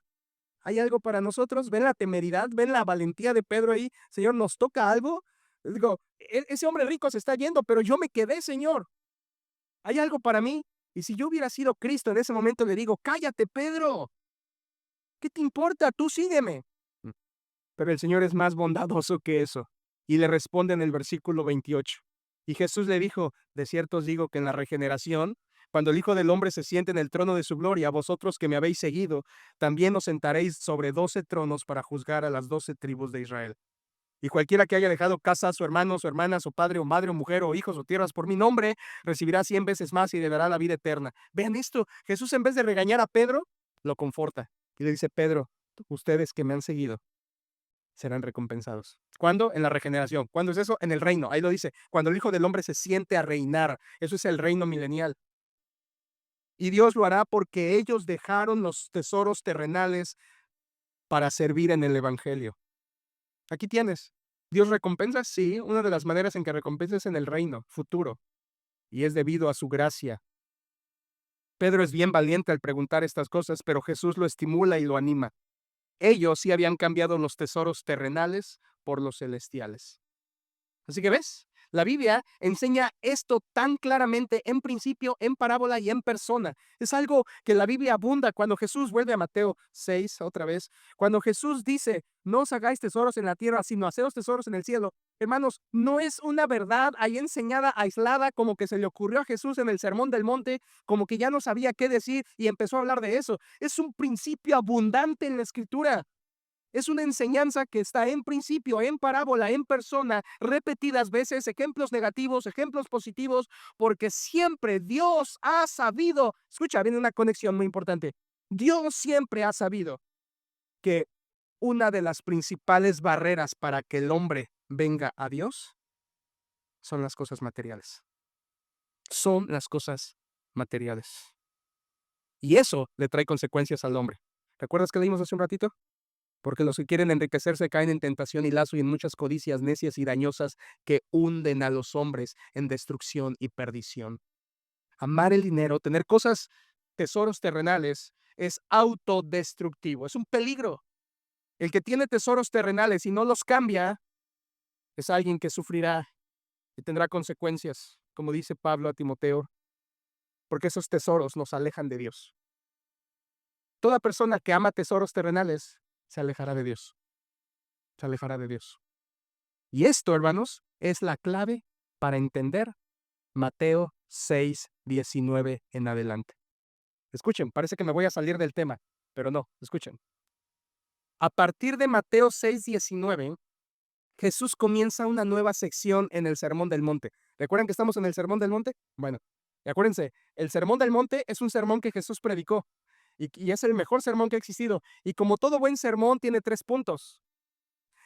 ¿Hay algo para nosotros? ¿Ven la temeridad? ¿Ven la valentía de Pedro ahí? Señor, ¿nos toca algo? Digo, ese hombre rico se está yendo, pero yo me quedé, Señor. ¿Hay algo para mí? Y si yo hubiera sido Cristo en ese momento, le digo, cállate, Pedro. ¿Qué te importa? Tú sígueme. Pero el Señor es más bondadoso que eso. Y le responde en el versículo 28. Y Jesús le dijo, de cierto os digo que en la regeneración, cuando el Hijo del Hombre se siente en el trono de su gloria, vosotros que me habéis seguido, también os sentaréis sobre 12 tronos para juzgar a las 12 tribus de Israel. Y cualquiera que haya dejado casa, su hermano, su hermana, su padre o madre o mujer o hijos o tierras por mi nombre, recibirá 100 veces más y heredará la vida eterna. Vean esto, Jesús en vez de regañar a Pedro, lo conforta. Y le dice, Pedro, ustedes que me han seguido serán recompensados. ¿Cuándo? En la regeneración. ¿Cuándo es eso? En el reino. Ahí lo dice, cuando el Hijo del Hombre se siente a reinar. Eso es el reino milenial. Y Dios lo hará porque ellos dejaron los tesoros terrenales para servir en el Evangelio. Aquí tienes. ¿Dios recompensa? Sí, una de las maneras en que recompensa es en el reino futuro, y es debido a su gracia. Pedro es bien valiente al preguntar estas cosas, pero Jesús lo estimula y lo anima. Ellos sí habían cambiado los tesoros terrenales por los celestiales. Así que ves, la Biblia enseña esto tan claramente en principio, en parábola y en persona. Es algo que la Biblia abunda cuando Jesús vuelve a Mateo 6 otra vez. Cuando Jesús dice, no os hagáis tesoros en la tierra, sino haceos tesoros en el cielo. Hermanos, no es una verdad ahí enseñada, aislada, como que se le ocurrió a Jesús en el Sermón del Monte, como que ya no sabía qué decir y empezó a hablar de eso. Es un principio abundante en la Escritura. Es una enseñanza que está en principio, en parábola, en persona, repetidas veces, ejemplos negativos, ejemplos positivos, porque siempre Dios ha sabido, escucha, viene una conexión muy importante, Dios siempre ha sabido que una de las principales barreras para que el hombre venga a Dios son las cosas materiales. Son las cosas materiales. Y eso le trae consecuencias al hombre. ¿Recuerdas que leímos hace un ratito? Porque los que quieren enriquecerse caen en tentación y lazo y en muchas codicias necias y dañosas que hunden a los hombres en destrucción y perdición. Amar el dinero, tener cosas, tesoros terrenales, es autodestructivo, es un peligro. El que tiene tesoros terrenales y no los cambia es alguien que sufrirá y tendrá consecuencias, como dice Pablo a Timoteo, porque esos tesoros nos alejan de Dios. Toda persona que ama tesoros terrenales se alejará de Dios. Se alejará de Dios. Y esto, hermanos, es la clave para entender Mateo 6:19 en adelante. Escuchen, parece que me voy a salir del tema, pero no, escuchen. A partir de Mateo 6:19, Jesús comienza una nueva sección en el Sermón del Monte. ¿Recuerdan que estamos en el Sermón del Monte? Bueno, y acuérdense, el Sermón del Monte es un sermón que Jesús predicó y es el mejor sermón que ha existido. Y como todo buen sermón tiene 3 puntos.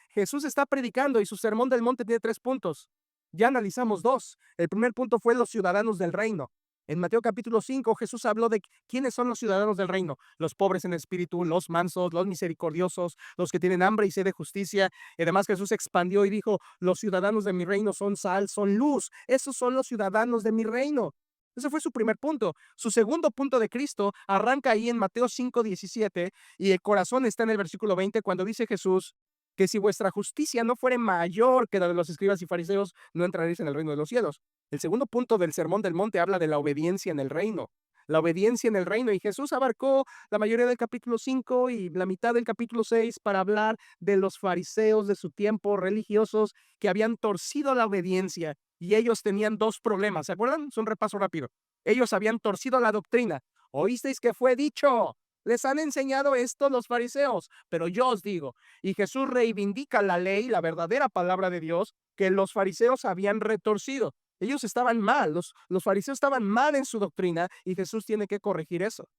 Jesús está predicando y su Sermón del Monte tiene 3 puntos. Ya analizamos 2. El primer punto fue los ciudadanos del reino. En Mateo capítulo 5, Jesús habló de quiénes son los ciudadanos del reino: los pobres en espíritu, los mansos, los misericordiosos, los que tienen hambre y sed de justicia. Y además Jesús expandió y dijo: los ciudadanos de mi reino son sal, son luz. Esos son los ciudadanos de mi reino. Ese fue su primer punto. Su segundo punto de Cristo arranca ahí en Mateo 5:17, y el corazón está en el versículo 20, cuando dice Jesús que si vuestra justicia no fuere mayor que la de los escribas y fariseos, no entraréis en el reino de los cielos. El segundo punto del Sermón del Monte habla de la obediencia en el reino. La obediencia en el reino. Y Jesús abarcó la mayoría del capítulo 5 y la mitad del capítulo 6 para hablar de los fariseos de su tiempo, religiosos, que habían torcido la obediencia. Y ellos tenían dos problemas. ¿Se acuerdan? Es un repaso rápido. Ellos habían torcido la doctrina. Oísteis que fue dicho. Les han enseñado esto los fariseos, pero yo os digo. Y Jesús reivindica la ley, la verdadera palabra de Dios, que los fariseos habían retorcido. Ellos estaban mal, los fariseos estaban mal en su doctrina, y Jesús tiene que corregir eso.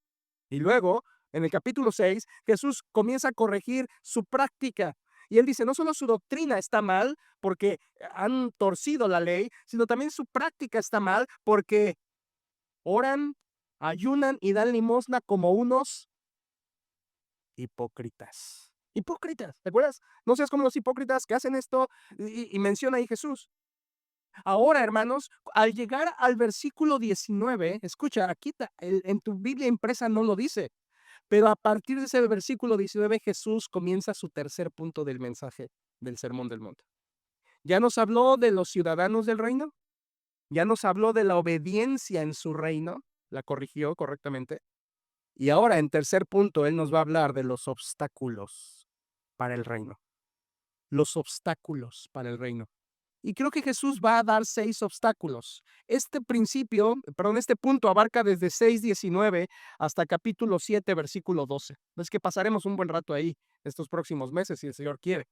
Y luego, en el capítulo 6, Jesús comienza a corregir su práctica. Y él dice, no solo su doctrina está mal porque han torcido la ley, sino también su práctica está mal porque oran, ayunan y dan limosna como unos hipócritas. Hipócritas, ¿te acuerdas? No seas como los hipócritas que hacen esto, y menciona ahí Jesús. Ahora, hermanos, al llegar al versículo 19, escucha, aquí en tu Biblia impresa no lo dice, pero a partir de ese versículo 19, Jesús comienza su tercer punto del mensaje del Sermón del Monte. Ya nos habló de los ciudadanos del reino, ya nos habló de la obediencia en su reino, la corrigió correctamente, y ahora en tercer punto, Él nos va a hablar de los obstáculos para el reino. Los obstáculos para el reino. Y creo que Jesús va a dar 6 obstáculos. Este punto abarca desde 6:19 hasta capítulo 7, versículo 12. Es que pasaremos un buen rato ahí estos próximos meses, si el Señor quiere.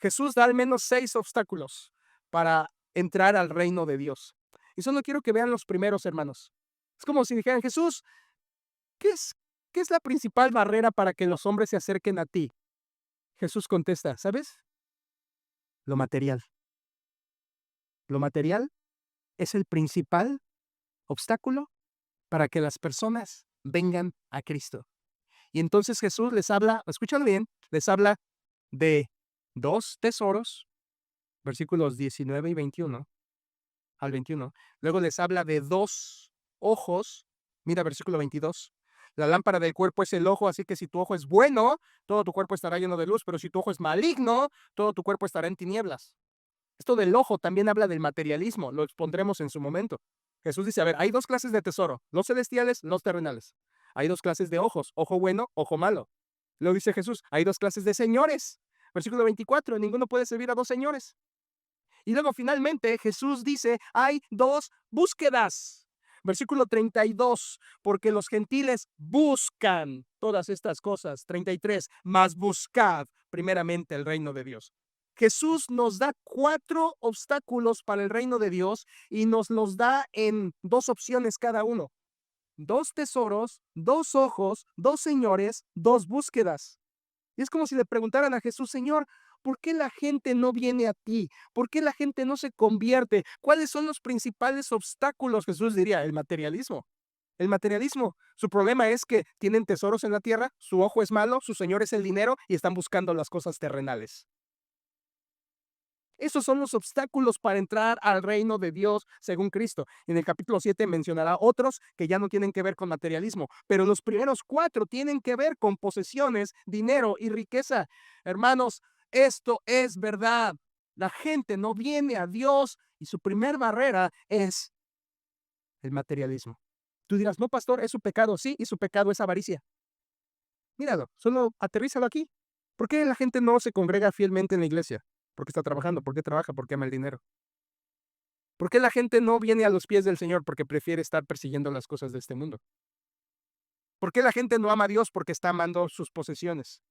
Jesús da al menos 6 obstáculos para entrar al reino de Dios. Y solo quiero que vean los primeros, hermanos. Es como si dijeran, Jesús, ¿qué es la principal barrera para que los hombres se acerquen a ti? Jesús contesta, ¿sabes? Lo material. Lo material es el principal obstáculo para que las personas vengan a Cristo. Y entonces Jesús les habla, escúchalo bien, les habla de 2 tesoros, versículos 19 y 21 al 21. Luego les habla de 2 ojos, mira versículo 22. La lámpara del cuerpo es el ojo, así que si tu ojo es bueno, todo tu cuerpo estará lleno de luz, pero si tu ojo es maligno, todo tu cuerpo estará en tinieblas. Esto del ojo también habla del materialismo, lo expondremos en su momento. Jesús dice, a ver, hay 2 clases de tesoro, los celestiales, los terrenales. Hay 2 clases de ojos, ojo bueno, ojo malo. Luego dice Jesús, hay 2 clases de señores. Versículo 24, ninguno puede servir a 2 señores. Y luego finalmente Jesús dice, hay 2 búsquedas. Versículo 32, porque los gentiles buscan todas estas cosas. 33, mas buscad primeramente el reino de Dios. Jesús nos da 4 obstáculos para el reino de Dios y nos los da en 2 opciones cada uno. 2 tesoros, 2 ojos, 2 señores, 2 búsquedas. Y es como si le preguntaran a Jesús, Señor, ¿por qué la gente no viene a ti? ¿Por qué la gente no se convierte? ¿Cuáles son los principales obstáculos? Jesús diría, el materialismo. El materialismo. Su problema es que tienen tesoros en la tierra, su ojo es malo, su señor es el dinero y están buscando las cosas terrenales. Esos son los obstáculos para entrar al reino de Dios según Cristo. En el capítulo 7 mencionará otros que ya no tienen que ver con materialismo, pero los primeros 4 tienen que ver con posesiones, dinero y riqueza. Hermanos, esto es verdad. La gente no viene a Dios y su primer barrera es el materialismo. Tú dirás, no, pastor, es su pecado. Sí, y su pecado es avaricia. Míralo, solo aterrízalo aquí. ¿Por qué la gente no se congrega fielmente en la iglesia? Porque está trabajando. ¿Por qué trabaja? Porque ama el dinero. ¿Por qué la gente no viene a los pies del Señor? Porque prefiere estar persiguiendo las cosas de este mundo. ¿Por qué la gente no ama a Dios? Porque está amando sus posesiones.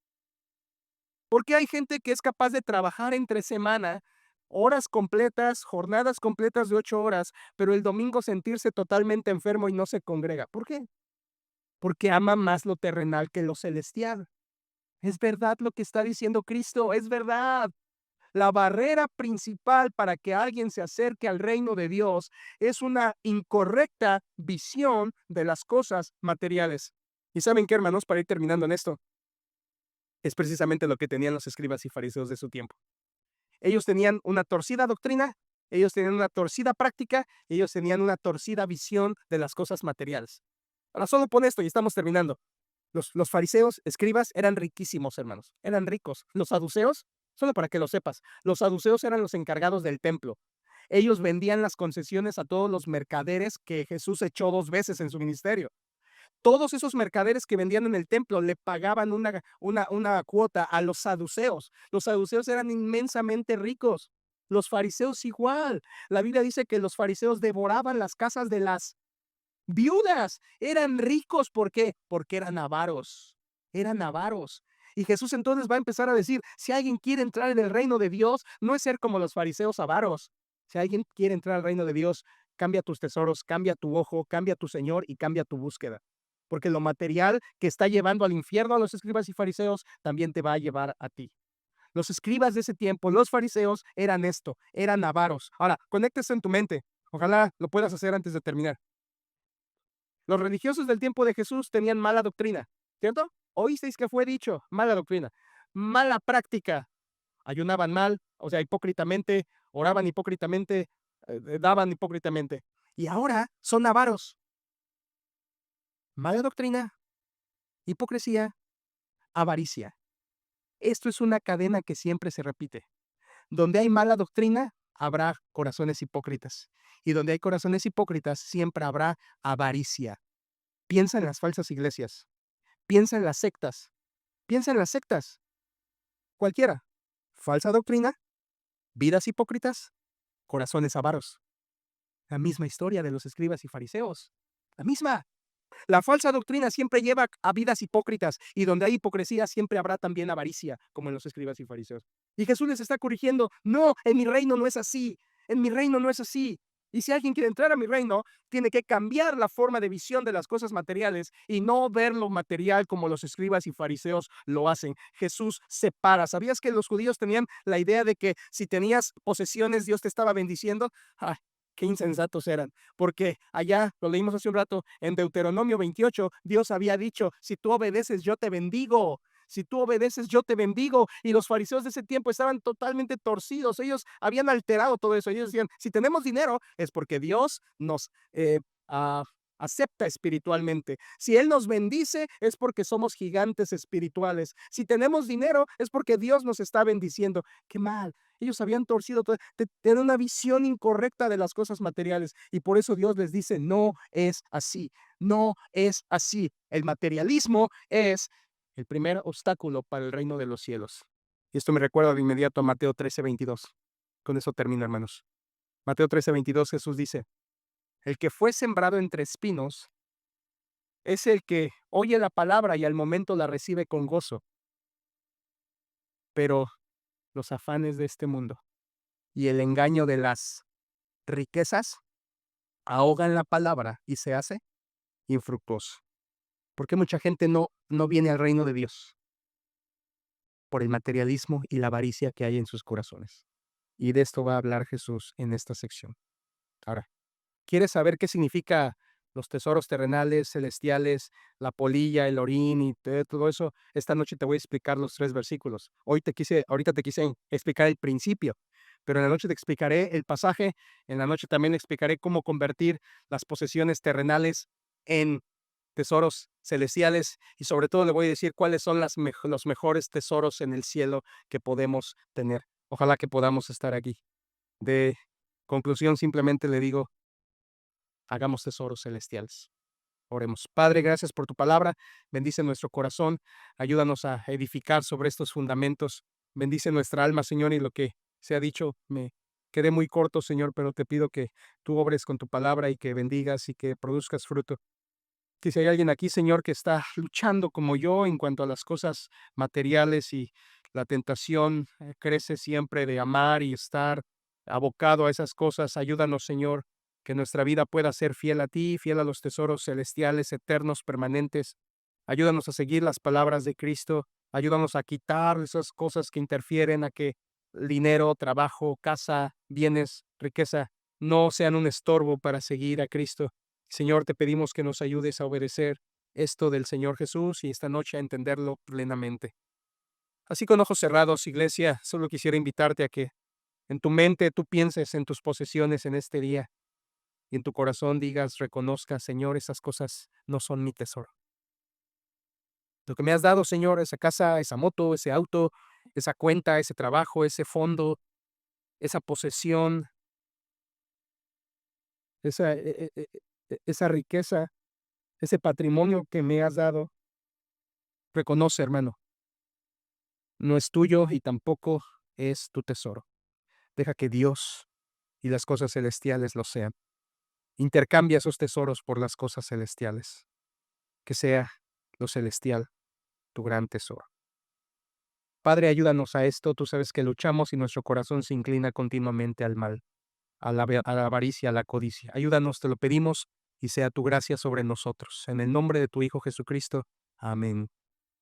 ¿Por qué hay gente que es capaz de trabajar entre semana, horas completas, jornadas completas de 8 horas, pero el domingo sentirse totalmente enfermo y no se congrega? ¿Por qué? Porque ama más lo terrenal que lo celestial. Es verdad lo que está diciendo Cristo, es verdad. La barrera principal para que alguien se acerque al reino de Dios es una incorrecta visión de las cosas materiales. ¿Y saben qué, hermanos? Para ir terminando en esto, es precisamente lo que tenían los escribas y fariseos de su tiempo. Ellos tenían una torcida doctrina, ellos tenían una torcida práctica, ellos tenían una torcida visión de las cosas materiales. Ahora solo pon esto y estamos terminando. Los fariseos, escribas, eran riquísimos, hermanos. Eran ricos. Los saduceos, solo para que lo sepas, los saduceos eran los encargados del templo. Ellos vendían las concesiones a todos los mercaderes que Jesús echó 2 veces en su ministerio. Todos esos mercaderes que vendían en el templo le pagaban una cuota a los saduceos. Los saduceos eran inmensamente ricos. Los fariseos igual. La Biblia dice que los fariseos devoraban las casas de las viudas. Eran ricos. ¿Por qué? Porque eran avaros. Eran avaros. Y Jesús entonces va a empezar a decir, si alguien quiere entrar en el reino de Dios, no es ser como los fariseos avaros. Si alguien quiere entrar al reino de Dios, cambia tus tesoros, cambia tu ojo, cambia tu Señor y cambia tu búsqueda. Porque lo material que está llevando al infierno a los escribas y fariseos también te va a llevar a ti. Los escribas de ese tiempo, los fariseos, eran esto, eran avaros. Ahora, conéctese en tu mente. Ojalá lo puedas hacer antes de terminar. Los religiosos del tiempo de Jesús tenían mala doctrina, ¿cierto? Oísteis que fue dicho, mala doctrina, mala práctica. Ayunaban mal, o sea, hipócritamente, oraban hipócritamente, daban hipócritamente. Y ahora son avaros. Mala doctrina, hipocresía, avaricia. Esto es una cadena que siempre se repite. Donde hay mala doctrina, habrá corazones hipócritas. Y donde hay corazones hipócritas, siempre habrá avaricia. Piensa en las falsas iglesias. Piensa en las sectas. Piensa en las sectas. Cualquiera. Falsa doctrina, vidas hipócritas, corazones avaros. La misma historia de los escribas y fariseos. La misma. La falsa doctrina siempre lleva a vidas hipócritas, y donde hay hipocresía siempre habrá también avaricia, como en los escribas y fariseos. Y Jesús les está corrigiendo, no, en mi reino no es así, en mi reino no es así. Y si alguien quiere entrar a mi reino, tiene que cambiar la forma de visión de las cosas materiales y no ver lo material como los escribas y fariseos lo hacen. Jesús separa. ¿Sabías que los judíos tenían la idea de que si tenías posesiones, Dios te estaba bendiciendo? ¡Ay, qué insensatos eran! Porque allá, lo leímos hace un rato, en Deuteronomio 28, Dios había dicho, si tú obedeces, yo te bendigo. Si tú obedeces, yo te bendigo. Y los fariseos de ese tiempo estaban totalmente torcidos. Ellos habían alterado todo eso. Ellos decían, si tenemos dinero, es porque Dios nos acepta espiritualmente. Si Él nos bendice, es porque somos gigantes espirituales. Si tenemos dinero, es porque Dios nos está bendiciendo. ¡Qué mal! Ellos habían torcido todo, tenían una visión incorrecta de las cosas materiales. Y por eso Dios les dice, no es así. No es así. El materialismo es el primer obstáculo para el reino de los cielos. Y esto me recuerda de inmediato a Mateo 13:22. Con eso termino, hermanos. Mateo 13:22, Jesús dice, el que fue sembrado entre espinos es el que oye la palabra y al momento la recibe con gozo. Pero los afanes de este mundo y el engaño de las riquezas ahogan la palabra y se hace infructuoso. ¿Por qué mucha gente no viene al reino de Dios? Por el materialismo y la avaricia que hay en sus corazones. Y de esto va a hablar Jesús en esta sección. Ahora, ¿quieres saber qué significa los tesoros terrenales, celestiales, la polilla, el orín y todo eso? Esta noche te voy a explicar los 3 versículos. Ahorita te quise explicar el principio, pero en la noche te explicaré el pasaje. En la noche también explicaré cómo convertir las posesiones terrenales en tesoros celestiales, y sobre todo le voy a decir cuáles son los mejores tesoros en el cielo que podemos tener. Ojalá que podamos estar aquí. De conclusión, simplemente le digo, hagamos tesoros celestiales. Oremos. Padre, gracias por tu palabra. Bendice nuestro corazón. Ayúdanos a edificar sobre estos fundamentos. Bendice nuestra alma, Señor, y lo que se ha dicho me quedé muy corto, Señor, pero te pido que tú obres con tu palabra y que bendigas y que produzcas fruto. Que si hay alguien aquí, Señor, que está luchando como yo en cuanto a las cosas materiales y la tentación crece siempre de amar y estar abocado a esas cosas, ayúdanos, Señor, que nuestra vida pueda ser fiel a ti, fiel a los tesoros celestiales, eternos, permanentes. Ayúdanos a seguir las palabras de Cristo. Ayúdanos a quitar esas cosas que interfieren, a que dinero, trabajo, casa, bienes, riqueza, no sean un estorbo para seguir a Cristo. Señor, te pedimos que nos ayudes a obedecer esto del Señor Jesús y esta noche a entenderlo plenamente. Así con ojos cerrados, iglesia, solo quisiera invitarte a que en tu mente tú pienses en tus posesiones en este día y en tu corazón digas, reconozcas, Señor, esas cosas no son mi tesoro. Lo que me has dado, Señor, esa casa, esa moto, ese auto, esa cuenta, ese trabajo, ese fondo, esa posesión, esa riqueza, ese patrimonio que me has dado, reconoce, hermano, no es tuyo y tampoco es tu tesoro. Deja que Dios y las cosas celestiales lo sean. Intercambia esos tesoros por las cosas celestiales. Que sea lo celestial tu gran tesoro. Padre, ayúdanos a esto. Tú sabes que luchamos y nuestro corazón se inclina continuamente al mal, a la avaricia, a la codicia. Ayúdanos, te lo pedimos, y sea tu gracia sobre nosotros. En el nombre de tu Hijo Jesucristo. Amén.